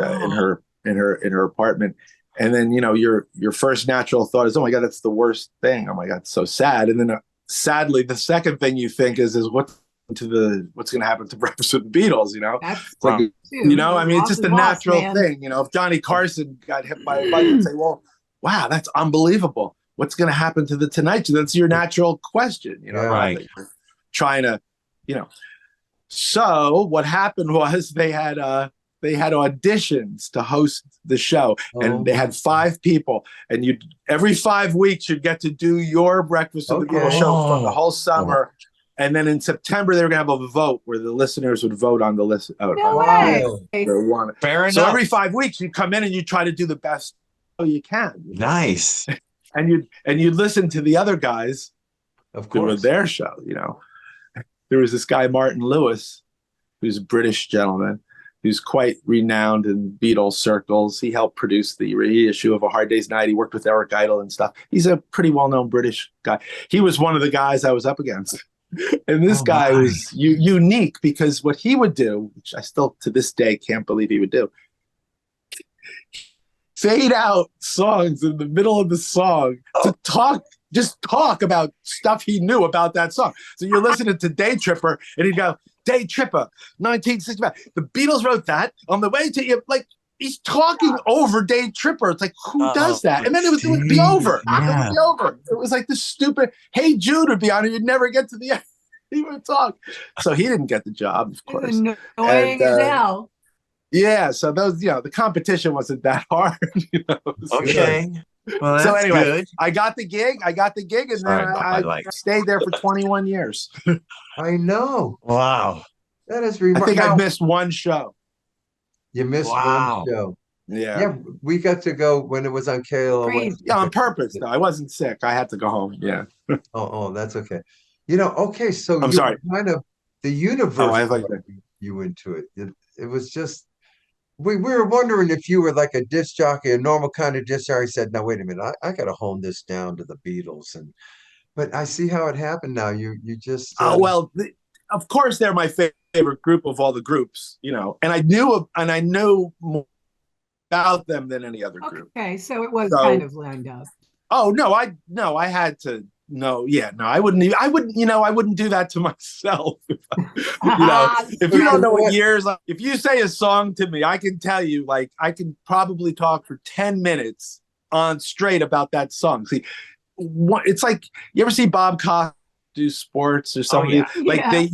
Speaker 4: in her apartment. And then, you know, your first natural thought is, oh my God, that's the worst thing. Oh my God, it's so sad. And then sadly, the second thing you think is what's going to happen to Breakfast with the Beatles, you know? Like, you know, I mean, it's just a natural thing. You know, if Johnny Carson got hit by a bus, you'd say, well, wow, that's unbelievable. What's going to happen to the Tonight Show? That's your natural question, you know?
Speaker 3: Yeah.
Speaker 1: Right.
Speaker 4: Trying to, you know. So what happened was they had auditions to host the show, and they had 5 people, and every 5 weeks you'd get to do your Breakfast with the Beatles show for the whole summer. And then in September, they were going to have a vote where the listeners would vote on the list.
Speaker 2: No way.
Speaker 1: Fair enough.
Speaker 4: So every 5 weeks, you come in and you try to do the best you can.
Speaker 1: Nice.
Speaker 4: And you'd listen to the other guys
Speaker 3: Of
Speaker 4: doing
Speaker 3: course.
Speaker 4: their show. You know, there was this guy Martin Lewis, who's a British gentleman, who's quite renowned in Beatles circles. He helped produce the reissue of A Hard Day's Night. He worked with Eric Idle and stuff. He's a pretty well-known British guy. He was one of the guys I was up against. And this guy was unique, because what he would do, which I still to this day can't believe he would do, fade out songs in the middle of the song to talk about stuff he knew about that song. So you're listening to Day Tripper, and he'd go, Day Tripper, 1965. The Beatles wrote that on the way to you. Like, he's talking over Day Tripper. It's like, who does that? And then it would be over.
Speaker 1: Yeah.
Speaker 4: It would be over. It was like this stupid, Hey Jude would be on it. You'd never get to the end. He would talk. So he didn't get the job, of course.
Speaker 2: Annoying as hell.
Speaker 4: Yeah, so those, you know, the competition wasn't that hard. You know?
Speaker 1: Okay. Well, that's
Speaker 4: So anyway,
Speaker 1: good.
Speaker 4: I got the gig, and
Speaker 1: Sorry
Speaker 4: then
Speaker 1: about my
Speaker 4: I
Speaker 1: life.
Speaker 4: stayed there for 21 years.
Speaker 3: I know.
Speaker 1: Wow.
Speaker 3: That is
Speaker 4: I
Speaker 3: remarkable.
Speaker 4: think I missed one show.
Speaker 3: You missed
Speaker 1: Wow.
Speaker 3: one show.
Speaker 4: Yeah.
Speaker 3: Yeah, we got to go when it was on KLOS.
Speaker 2: Crazy.
Speaker 4: Yeah, on purpose, though. I wasn't sick. I had to go home. Yeah.
Speaker 3: Oh, that's okay. You know, okay, so
Speaker 4: I'm
Speaker 3: you
Speaker 4: sorry.
Speaker 3: kind of the universe
Speaker 4: Oh, I like
Speaker 3: brought
Speaker 4: that.
Speaker 3: you into it. It was just we were wondering if you were like a disc jockey, a normal kind of disc jockey. Said, "Now wait a minute, I got to hone this down to the Beatles." But I see how it happened now. You just
Speaker 4: Oh, well, of course they're my favorite group of all the groups, you know, and I knew more about them than any other group.
Speaker 2: Okay, so it was
Speaker 4: So-
Speaker 2: kind of lined up.
Speaker 4: Oh no, I had to. No, yeah, no, I wouldn't do that to myself. If you don't know what years, like, if you say a song to me, I can tell you, like, I can probably talk for 10 minutes on straight about that song. See, it's like, you ever see Bob Costas do sports or something?
Speaker 1: yeah.
Speaker 4: Like
Speaker 2: Yeah.
Speaker 4: they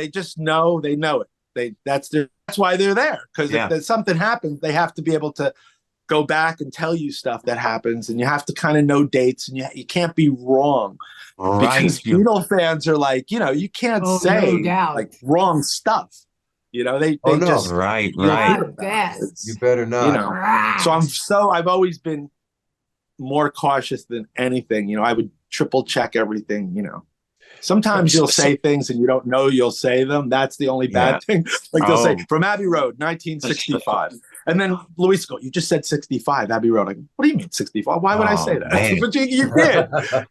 Speaker 4: just know it. That's why they're there. Because
Speaker 1: Yeah.
Speaker 4: if there's something happens, they have to be able to go back and tell you stuff that happens, and you have to kind of know dates, and you can't be wrong.
Speaker 1: Right.
Speaker 4: Because Beatle fans are like, you can't say
Speaker 2: no doubt.
Speaker 4: like wrong stuff. They
Speaker 3: Oh, no.
Speaker 4: just
Speaker 1: Right.
Speaker 4: you'll
Speaker 1: Right.
Speaker 4: hear about it.
Speaker 3: You better not.
Speaker 4: So I've always been more cautious than anything. I would triple check everything. Sometimes you'll say things and you don't know you'll say them. That's the only bad thing. Like they'll say from Abbey Road, 1965. And then Luis goes, you just said 65, Abbey Road. Like, what do you mean 65? Why would I say that?
Speaker 1: Man.
Speaker 4: But you did.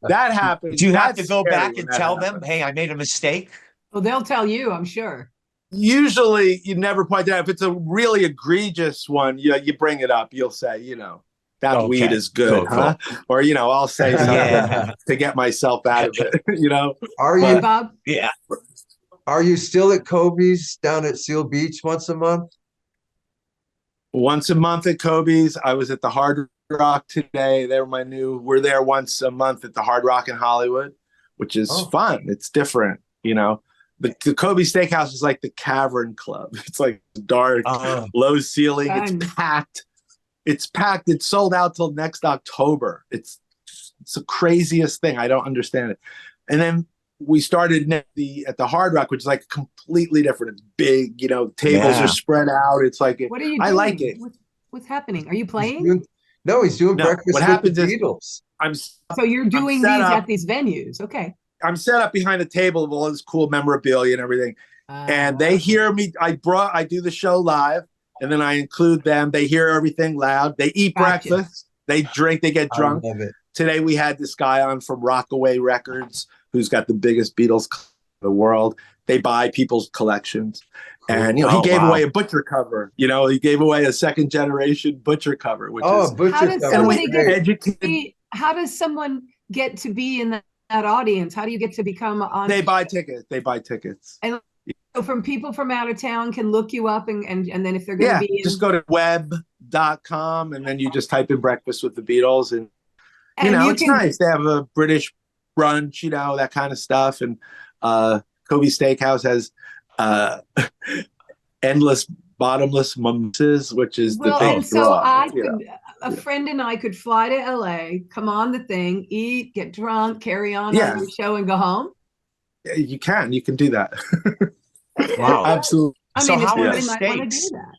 Speaker 4: That happened.
Speaker 1: Do you have
Speaker 4: That's
Speaker 1: to go
Speaker 4: scary
Speaker 1: back
Speaker 4: when
Speaker 1: and
Speaker 4: that
Speaker 1: tell them,
Speaker 4: happens.
Speaker 1: hey, I made a mistake?
Speaker 2: Well, they'll tell you, I'm sure.
Speaker 4: Usually you never point it out. If it's a really egregious one, you bring it up. You'll say, that
Speaker 1: Okay.
Speaker 4: weed is good,
Speaker 1: Cool,
Speaker 4: huh? Or, I'll say something
Speaker 1: Yeah.
Speaker 4: to get myself out of it,
Speaker 3: Are
Speaker 2: Hey,
Speaker 3: you
Speaker 2: Bob?
Speaker 1: Yeah.
Speaker 3: are you still at Kobe's down at Seal Beach once a month?
Speaker 4: Once a month at Kobe's. I was at the Hard Rock today. We're there once a month at the Hard Rock in Hollywood, which is fun. It's different, The Kobe Steakhouse is like the Cavern Club. It's like dark, low ceiling.
Speaker 2: Fun.
Speaker 4: It's packed. It's sold out till next October. It's the craziest thing. I don't understand it. And then we started at the Hard Rock, which is like completely different. It's big, tables are spread out. It's like,
Speaker 2: What are you doing?
Speaker 4: I like it.
Speaker 2: What's happening? Are you playing?
Speaker 3: He's doing
Speaker 4: No,
Speaker 3: breakfast
Speaker 4: what
Speaker 3: with
Speaker 4: happens
Speaker 3: the
Speaker 4: is-
Speaker 3: Beatles.
Speaker 2: So you're doing
Speaker 4: set
Speaker 2: these
Speaker 4: up.
Speaker 2: at these venues. Okay.
Speaker 4: I'm set up behind a table of all this cool memorabilia and everything. And they hear me. I do the show live, and then I include them. They hear everything loud. They eat
Speaker 2: Gotcha.
Speaker 4: breakfast. They drink. They get drunk.
Speaker 3: I love it.
Speaker 4: Today we had this guy on from Rockaway Records, who's got the biggest Beatles in the world. They buy people's collections. And, he gave away a Butcher cover. He gave away a second generation Butcher cover, which is
Speaker 3: Butcher
Speaker 2: How does
Speaker 3: cover.
Speaker 2: somebody
Speaker 3: Great.
Speaker 4: educated.
Speaker 2: How does someone get to be in that audience? How do you get to become on?
Speaker 4: They buy tickets.
Speaker 2: So from people from out of town can look you up and then if they're going to be in,
Speaker 4: just go to web.com and then you just type in Breakfast with the Beatles and it's nice. They have a British brunch, that kind of stuff. And Kobe Steakhouse has endless bottomless mimosas, which is the big
Speaker 2: and so
Speaker 4: draw.
Speaker 2: a friend and I could fly to LA, come on the thing, eat, get drunk, carry on your show and go home.
Speaker 4: You can do that.
Speaker 1: Wow.
Speaker 4: Absolutely.
Speaker 2: I
Speaker 1: So
Speaker 2: mean, if
Speaker 1: how are
Speaker 2: somebody
Speaker 1: the
Speaker 2: might want to do
Speaker 1: steaks?
Speaker 2: that.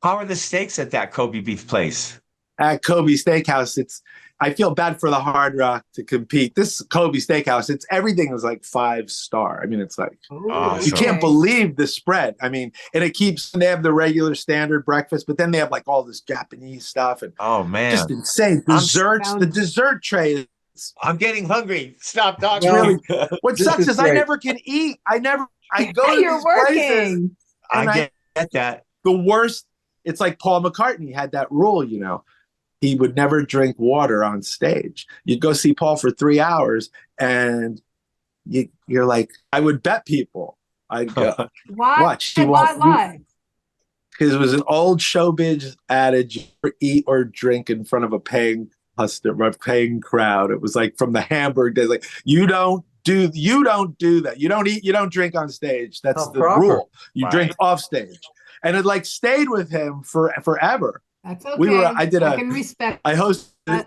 Speaker 1: How are the steaks at that Kobe beef place?
Speaker 4: At Kobe Steakhouse, I feel bad for the Hard Rock to compete. This Kobe Steakhouse, everything is like 5-star. I mean, it's like you can't believe the spread. I mean, and they have the regular standard breakfast, but then they have like all this Japanese stuff and just insane desserts. The dessert tray.
Speaker 1: I'm getting hungry. Stop talking.
Speaker 4: Really, what
Speaker 3: This
Speaker 4: sucks
Speaker 3: is
Speaker 4: is I
Speaker 3: great.
Speaker 4: never can eat. I go to
Speaker 2: You're
Speaker 4: these places.
Speaker 2: working.
Speaker 1: I get that.
Speaker 4: The worst. It's like Paul McCartney had that rule, he would never drink water on stage. You'd go see Paul for 3 hours and you're like, I would bet people. I'd go,
Speaker 2: Why?
Speaker 4: watch.
Speaker 2: Why?
Speaker 4: Because it was an old showbiz adage, you never eat or drink in front of a paying customer, a paying crowd. It was like from the Hamburg days, like, you don't do that. You don't eat, you don't drink on stage. That's the rule. You drink off stage. And it like stayed with him forever.
Speaker 2: That's okay. I can respect.
Speaker 4: I hosted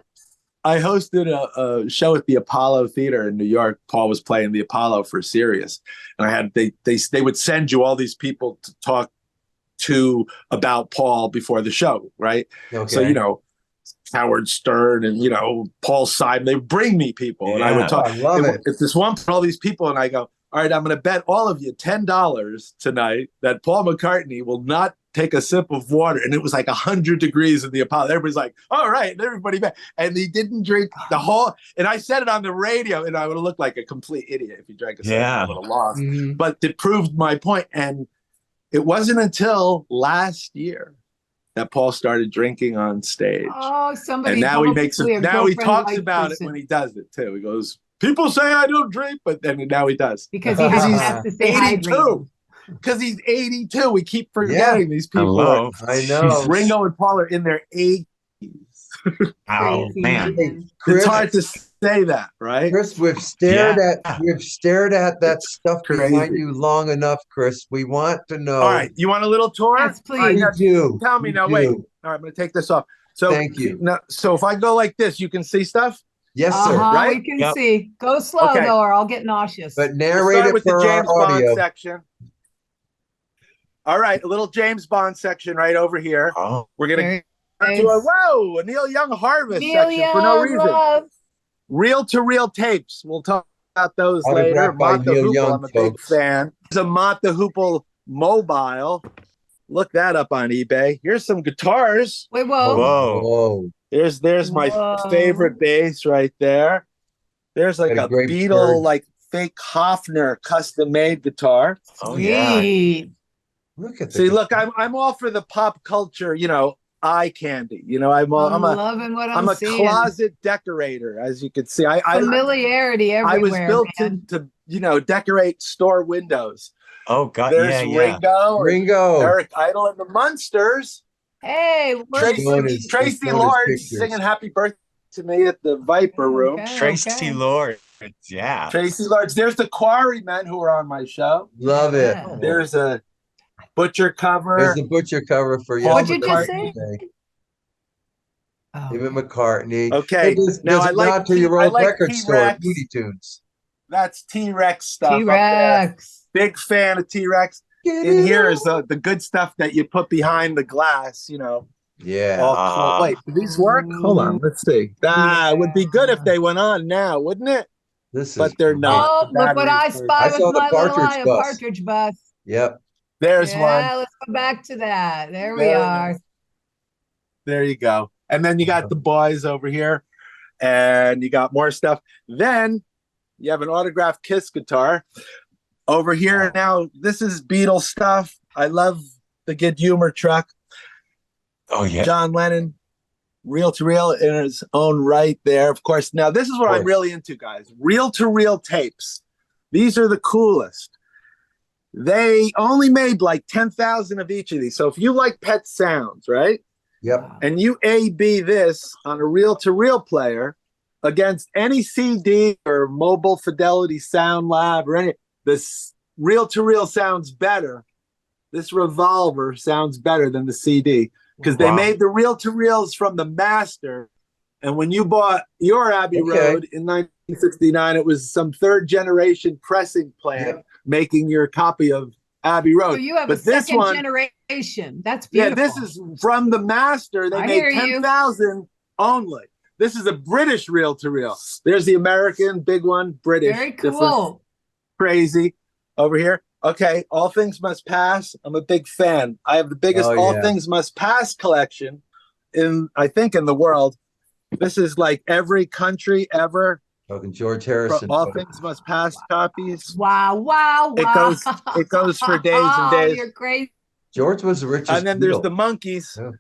Speaker 4: a show at the Apollo Theater in New York. Paul was playing the Apollo for Sirius, and they would send you all these people to talk to about Paul before the show, right?
Speaker 3: Okay.
Speaker 4: So Howard Stern and Paul Simon, they would bring me people, and I would talk.
Speaker 3: I love it.
Speaker 4: It's this one for all these people, and I go, all right, I'm going to bet all of you $10 tonight that Paul McCartney will not take a sip of water. And it was like 100 degrees in the Apollo. Everybody's like, all right. And everybody bet. And he didn't drink the whole. And I said it on the radio, and I would have looked like a complete idiot if he drank a sip. I would have lost.
Speaker 3: Mm-hmm.
Speaker 4: But it proved my point. And it wasn't until last year that Paul started drinking on stage.
Speaker 2: Oh, somebody.
Speaker 4: And now he
Speaker 2: he
Speaker 4: talks about it when he does it too. He goes, people say I don't drink, but then now he does.
Speaker 2: Because he has to stay
Speaker 4: 82.
Speaker 2: hydrated.
Speaker 4: Because he's 82. We keep forgetting these people.
Speaker 1: Hello.
Speaker 3: I know.
Speaker 4: Ringo and Paul are in their 80s.
Speaker 1: Oh,
Speaker 2: Crazy,
Speaker 1: man.
Speaker 3: Chris,
Speaker 4: It's hard to say that, right?
Speaker 3: Chris, we've stared
Speaker 1: Yeah.
Speaker 3: at that stuff
Speaker 4: Crazy.
Speaker 3: behind you long enough, Chris. We want to know.
Speaker 4: All right. You want a little tour?
Speaker 2: Yes,
Speaker 4: All right,
Speaker 2: please.
Speaker 4: now,
Speaker 3: We do.
Speaker 4: tell me
Speaker 3: We
Speaker 4: now.
Speaker 3: do.
Speaker 4: Wait. All right, I'm going to take this off. So
Speaker 3: Thank you.
Speaker 4: Now, so if I go like this, you can see stuff?
Speaker 3: Yes, sir.
Speaker 4: Right?
Speaker 2: We can
Speaker 1: Yep.
Speaker 2: see. Go slow
Speaker 4: Okay.
Speaker 2: though, or I'll get nauseous.
Speaker 3: But
Speaker 4: We'll
Speaker 3: narrate
Speaker 4: start
Speaker 3: it
Speaker 4: with the
Speaker 3: for our
Speaker 4: James Bond
Speaker 3: audio.
Speaker 4: section. All right, a little James Bond section right over here.
Speaker 1: Oh,
Speaker 4: We're going to
Speaker 2: Very
Speaker 4: do a
Speaker 2: nice.
Speaker 4: a Neil Young Harvest
Speaker 2: Neil
Speaker 4: section for no
Speaker 2: Young,
Speaker 4: reason.
Speaker 2: love.
Speaker 4: Reel-to-reel tapes. We'll talk about those later.
Speaker 3: Autographed by
Speaker 4: Mott the
Speaker 3: Neil
Speaker 4: Hoople,
Speaker 3: Young,
Speaker 4: I'm a big
Speaker 3: folks.
Speaker 4: fan. It's a Mott the Hoople mobile. Look that up on eBay. Here's some guitars.
Speaker 2: Wait, whoa.
Speaker 1: Whoa.
Speaker 3: Whoa.
Speaker 4: There's my
Speaker 2: Whoa.
Speaker 4: favorite bass right there. There's like
Speaker 3: Got a
Speaker 4: a
Speaker 3: great
Speaker 4: Beatle,
Speaker 3: bird.
Speaker 4: like fake Hofner custom-made guitar.
Speaker 1: Oh, yeah.
Speaker 2: Sweet.
Speaker 3: Look at the
Speaker 4: See, look, I'm all for the pop culture, eye candy. I'm
Speaker 2: I'm
Speaker 4: a
Speaker 2: loving what
Speaker 4: I'm a
Speaker 2: seeing.
Speaker 4: closet decorator, as you can see. I
Speaker 2: Familiarity everywhere.
Speaker 4: I was built
Speaker 2: man.
Speaker 4: to decorate store windows.
Speaker 1: Oh, God.
Speaker 4: There's
Speaker 1: Yeah, yeah.
Speaker 4: Ringo, and
Speaker 3: Ringo.
Speaker 4: Eric Idle, and the Munsters.
Speaker 2: Hey, we're
Speaker 3: Showing his-
Speaker 4: Tracy
Speaker 3: showing his
Speaker 4: Lord
Speaker 3: pictures.
Speaker 4: singing "Happy Birthday" to me at the Viper Room.
Speaker 2: Okay,
Speaker 1: Tracy
Speaker 2: okay.
Speaker 1: Lord. Yeah.
Speaker 4: Tracy Lords. There's the Quarrymen who are on my show.
Speaker 3: Love it.
Speaker 2: Yeah.
Speaker 4: There's a Butcher cover.
Speaker 3: There's the butcher cover for
Speaker 4: Paul
Speaker 2: What'd you just
Speaker 3: yesterday.
Speaker 2: say? Oh,
Speaker 3: David McCartney.
Speaker 4: Okay,
Speaker 3: Hey, there's
Speaker 4: now
Speaker 3: a
Speaker 4: I like
Speaker 3: nod to your
Speaker 4: I
Speaker 3: old
Speaker 4: like
Speaker 3: record store,
Speaker 4: T-Rex.
Speaker 3: Looney Tunes.
Speaker 4: That's T-Rex stuff. up there.
Speaker 2: T-Rex.
Speaker 4: Big fan of T-Rex. In here is the good stuff that you put behind the glass,
Speaker 3: Yeah.
Speaker 4: all cool. Wait, do these work? Hold on, let's see. It would be good if they went on now, wouldn't it?
Speaker 3: This is
Speaker 4: But they're
Speaker 3: great.
Speaker 4: not.
Speaker 2: Oh, look what I spy
Speaker 3: I
Speaker 2: with
Speaker 3: saw the
Speaker 2: my little
Speaker 3: partridge
Speaker 2: eye, a
Speaker 3: bus.
Speaker 2: partridge bus.
Speaker 3: Yep.
Speaker 4: There's
Speaker 2: Yeah,
Speaker 4: one.
Speaker 2: let's go back to that. There we
Speaker 4: There it
Speaker 2: are.
Speaker 4: is. There you go. And then you got the boys over here, and you got more stuff. Then you have an autographed Kiss guitar. Over here now, this is Beatles stuff. I love the Good Humor truck.
Speaker 1: Oh, yeah.
Speaker 4: John Lennon, reel to reel in his own right there. Of course, now this is what I'm really into, guys. Reel to reel tapes. These are the coolest. They only made like 10,000 of each of these. So if you like Pet Sounds, right?
Speaker 3: Yep.
Speaker 4: And you A/B this on a reel to reel player against any CD or Mobile Fidelity Sound Lab or any, this reel to reel sounds better. This revolver sounds better than the CD because they
Speaker 1: Wow.
Speaker 4: made the reel to reels from the master. And when you bought your Abbey Road in 1969, it was some third generation pressing plant making your copy of Abbey Road.
Speaker 2: So you have
Speaker 4: But
Speaker 2: a
Speaker 4: this
Speaker 2: second
Speaker 4: one,
Speaker 2: generation. That's
Speaker 4: yeah,
Speaker 2: beautiful.
Speaker 4: this is from the master. They
Speaker 2: I
Speaker 4: made
Speaker 2: hear you.
Speaker 4: 10,000 only. This is a British reel to reel. There's the American big one, British.
Speaker 2: Very
Speaker 4: different,
Speaker 2: cool.
Speaker 4: crazy over here. Okay, All Things Must Pass. I'm a big fan. I have the biggest All Things Must Pass collection in the world. This is like every country ever.
Speaker 3: Talking George Harrison.
Speaker 4: All Things Must Pass copies.
Speaker 2: Wow, wow,
Speaker 4: It
Speaker 2: wow.
Speaker 4: goes for days and days.
Speaker 2: You're crazy.
Speaker 3: George was the richest.
Speaker 4: And then there's
Speaker 3: Beatle.
Speaker 4: the Monkeys.
Speaker 3: Yeah.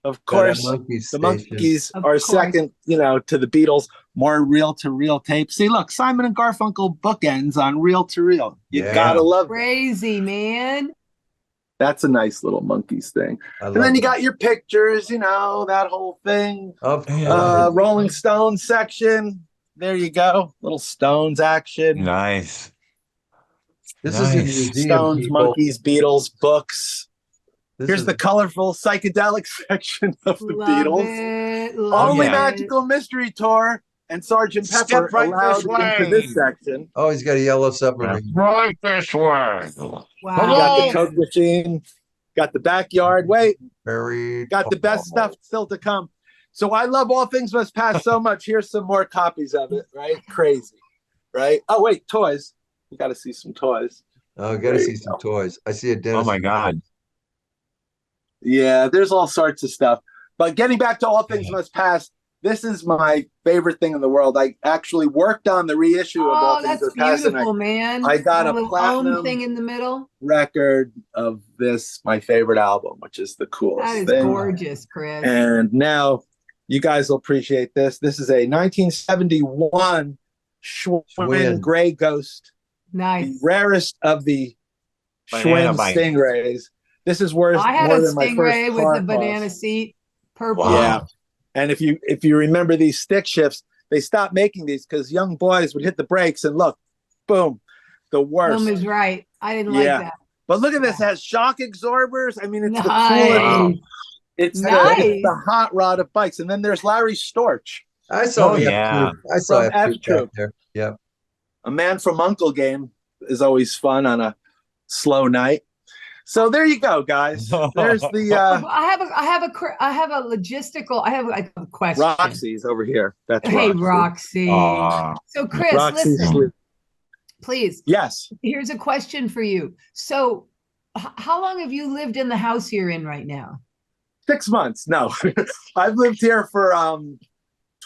Speaker 4: Of course,
Speaker 3: Monkeys
Speaker 4: the
Speaker 3: station.
Speaker 4: Monkeys
Speaker 2: Of
Speaker 4: are
Speaker 2: course.
Speaker 4: second, to the Beatles. More reel-to-reel tape. See, look, Simon and Garfunkel bookends on reel-to-reel. You
Speaker 3: Yeah.
Speaker 4: gotta love it.
Speaker 2: Crazy, man.
Speaker 4: That's a nice little Monkeys thing.
Speaker 3: I
Speaker 4: And
Speaker 3: love
Speaker 4: then you
Speaker 3: it.
Speaker 4: got your pictures, that whole thing.
Speaker 3: Of course.
Speaker 4: Rolling Stones section. There you go. Little Stones action.
Speaker 1: Nice.
Speaker 3: This is a
Speaker 1: Nice.
Speaker 3: museum.
Speaker 4: Stones,
Speaker 3: people.
Speaker 4: Monkeys, Beatles, books.
Speaker 3: This
Speaker 4: Here's
Speaker 3: is-
Speaker 4: the colorful psychedelic section of the
Speaker 2: Love
Speaker 4: Beatles.
Speaker 2: it. Love
Speaker 4: Only
Speaker 1: yeah.
Speaker 4: Magical Mystery Tour and Sergeant Pepper
Speaker 1: Step right
Speaker 4: allowed
Speaker 1: this way.
Speaker 4: into this section.
Speaker 3: Oh, he's got a yellow submarine.
Speaker 1: Right this way.
Speaker 2: Wow.
Speaker 4: You got the
Speaker 1: Hello.
Speaker 4: Coke machine, got the backyard. Wait,
Speaker 3: Very.
Speaker 4: got the best stuff still to come. So I love All Things Must Pass so much. Here's some more copies of it, right? Crazy, right? Oh, wait, toys. You got to see some toys.
Speaker 3: Oh, got to see some toys. I see a Dennis.
Speaker 1: Oh, my God.
Speaker 4: Yeah, there's all sorts of stuff. But getting back to All Things Must Pass, This is my favorite thing in the world. I actually worked on the reissue of All Things
Speaker 2: that's
Speaker 4: Are Past, and
Speaker 2: beautiful, man.
Speaker 4: I got
Speaker 2: The
Speaker 4: a
Speaker 2: little
Speaker 4: platinum
Speaker 2: thing in the middle.
Speaker 4: record of this, my favorite album, which is the coolest
Speaker 2: That is
Speaker 4: thing.
Speaker 2: gorgeous, Chris.
Speaker 4: And now you guys will appreciate this. This is a 1971 Schwinn Gray Ghost,
Speaker 2: Nice.
Speaker 4: the rarest of the
Speaker 1: Banana
Speaker 4: Schwinn
Speaker 1: bike.
Speaker 4: Stingrays. This is worth
Speaker 2: I had
Speaker 4: more
Speaker 2: a
Speaker 4: than my
Speaker 2: Stingray
Speaker 4: first
Speaker 2: with
Speaker 4: car
Speaker 2: the banana
Speaker 4: cost.
Speaker 2: seat, purple.
Speaker 1: Wow.
Speaker 4: Yeah. And if you remember these stick shifts, they stopped making these because young boys would hit the brakes and look, boom, the worst.
Speaker 2: Is right. I didn't like that.
Speaker 4: But look at this, it has shock absorbers. I mean, it's the
Speaker 2: Nice.
Speaker 4: coolest.
Speaker 1: Wow.
Speaker 4: It's
Speaker 2: Nice.
Speaker 4: the hot rod of bikes. And then there's Larry Storch,
Speaker 3: I saw
Speaker 1: Oh,
Speaker 3: the
Speaker 1: yeah.
Speaker 3: F2. I saw
Speaker 4: From
Speaker 3: F2
Speaker 4: F2.
Speaker 3: back there. Yep.
Speaker 4: a Man from Uncle game is always fun on a slow night. So there you go, guys. There's the
Speaker 2: I have a logistical. I have a question.
Speaker 4: Roxy's over here. That's
Speaker 2: Hey,
Speaker 4: Roxy.
Speaker 2: Roxy. So Chris,
Speaker 4: Roxy's
Speaker 2: listen,
Speaker 4: sleep.
Speaker 2: please.
Speaker 4: Yes.
Speaker 2: Here's a question for you. So, how long have you lived in the house you're in right now?
Speaker 4: 6 months. No, I've lived here for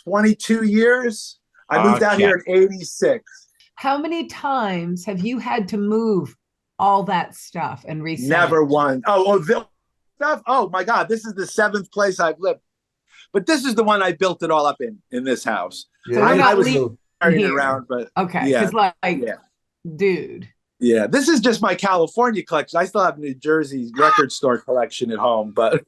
Speaker 4: 22 years. I moved out here in 86.
Speaker 2: How many times have you had to move all that stuff and reset?
Speaker 4: Never one. The stuff. Oh my God, this is the 7th place I've lived. But this is the one I built it all up in this house.
Speaker 2: So we're not
Speaker 4: I was
Speaker 2: leaving
Speaker 4: carrying it
Speaker 2: here.
Speaker 4: around, but
Speaker 2: Okay,
Speaker 4: yeah,
Speaker 2: because dude.
Speaker 4: Yeah, this is just my California collection. I still have New Jersey record store collection at home, but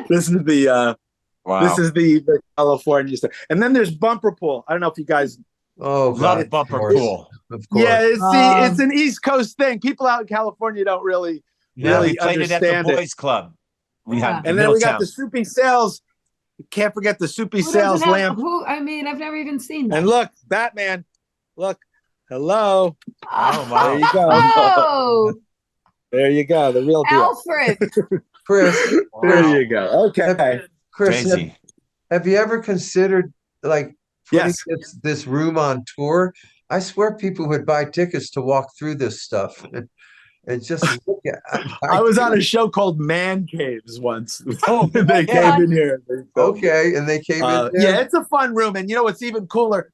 Speaker 4: this is the this is the California stuff. And then there's Bumper Pool. I don't know if you guys
Speaker 1: love Bumper Pool.
Speaker 3: Of course.
Speaker 4: Yeah, it's an East Coast thing. People out in California don't really
Speaker 1: We played
Speaker 4: understand
Speaker 1: it at the Boys Club. We had
Speaker 4: and then we got the Soupy Sales. Can't forget the Soupy Sales lamp.
Speaker 2: I mean, I've never even seen that.
Speaker 4: And look, Batman. Look, hello.
Speaker 1: Oh, wow.
Speaker 4: There you go.
Speaker 2: Oh,
Speaker 4: There you go. The real deal.
Speaker 2: Alfred.
Speaker 3: Chris,
Speaker 4: There you go. Okay.
Speaker 3: Chris,
Speaker 1: Crazy.
Speaker 3: have you ever considered like putting
Speaker 4: Yes.
Speaker 3: this room on tour? I swear people would buy tickets to walk through this stuff and just look at.
Speaker 4: I was on a show called Man Caves once.
Speaker 1: Oh,
Speaker 4: they
Speaker 1: yeah.
Speaker 4: came in here.
Speaker 3: Okay, and they came in there.
Speaker 4: Yeah, it's a fun room. And you know what's even cooler?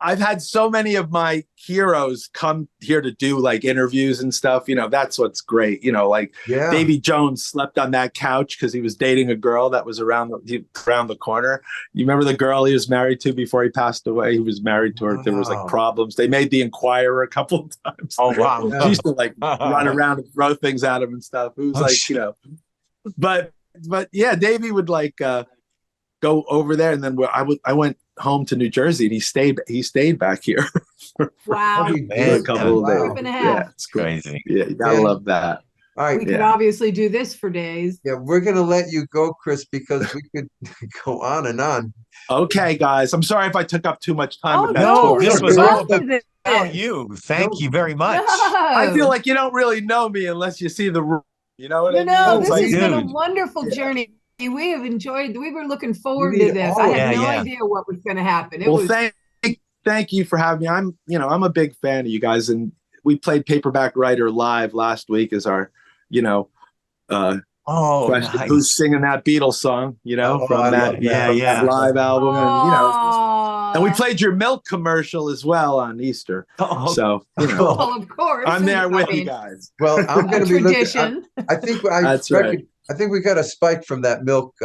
Speaker 4: I've had so many of my heroes come here to do like interviews and stuff. You know, that's what's great. You know, like Davy Jones slept on that couch because he was dating a girl that was around the corner. You remember the girl he was married to before he passed away? He was married to her. Wow. There was like problems. They made the Inquirer a couple of times.
Speaker 1: Oh, wow.
Speaker 4: She used to like run around and throw things at him and stuff. It was you know, but yeah, Davy would like go over there, and then I went home to New Jersey, and he stayed back here.
Speaker 2: Wow.
Speaker 4: A couple of days.
Speaker 2: Yeah,
Speaker 4: it's
Speaker 1: crazy.
Speaker 4: Yeah, you gotta love that.
Speaker 3: All right.
Speaker 2: We could obviously do this for days.
Speaker 3: Yeah, we're gonna let you go, Chris, because we could go on and on.
Speaker 4: Okay, guys. I'm sorry if I took up too much time with that.
Speaker 1: No,
Speaker 4: tour.
Speaker 1: this was all
Speaker 2: this.
Speaker 1: about you. Thank you very much.
Speaker 4: I feel like you don't really know me unless you see the room. You know what I mean?
Speaker 2: No, this
Speaker 4: Like,
Speaker 2: has been a wonderful journey. We have enjoyed. We were looking forward to this. I had no idea what was going to happen.
Speaker 4: Thank you for having me. I'm a big fan of you guys, and we played Paperback Writer live last week as our, question.
Speaker 1: Nice.
Speaker 4: Who's singing that Beatles song? From that live album, and we played your milk commercial as well on Easter. So
Speaker 2: well, of course,
Speaker 4: I'm there with you guys.
Speaker 3: Well, I'm going to be
Speaker 2: tradition.
Speaker 3: I think
Speaker 4: That's right.
Speaker 3: I think we got a spike from that milk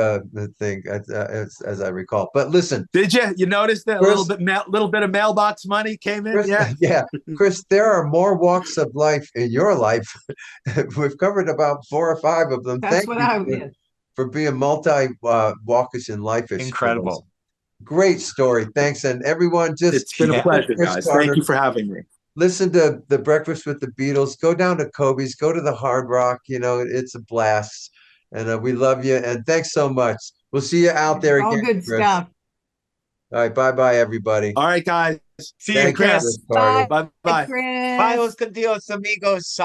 Speaker 3: thing, as I recall. But listen,
Speaker 4: did you? You noticed that
Speaker 3: Chris,
Speaker 4: a little bit of mailbox money came in?
Speaker 3: Chris, yeah. Chris, there are more walks of life in your life. We've covered about 4 or 5 of them.
Speaker 2: That's
Speaker 3: Thank you for being walkers in life.
Speaker 1: Incredible.
Speaker 3: Great story. Thanks, and everyone.
Speaker 4: It's been a pleasure, guys. Thank you for having me.
Speaker 3: Listen to the Breakfast with the Beatles. Go down to Kobe's. Go to the Hard Rock. It's a blast. And we love you. And thanks so much. We'll see you out there again.
Speaker 2: All good
Speaker 3: Chris.
Speaker 2: stuff.
Speaker 3: All right. Bye-bye, everybody.
Speaker 4: All right, guys.
Speaker 1: See you, Chris.
Speaker 4: Bye-bye.
Speaker 2: Chris.
Speaker 1: Bye, los queridos amigos.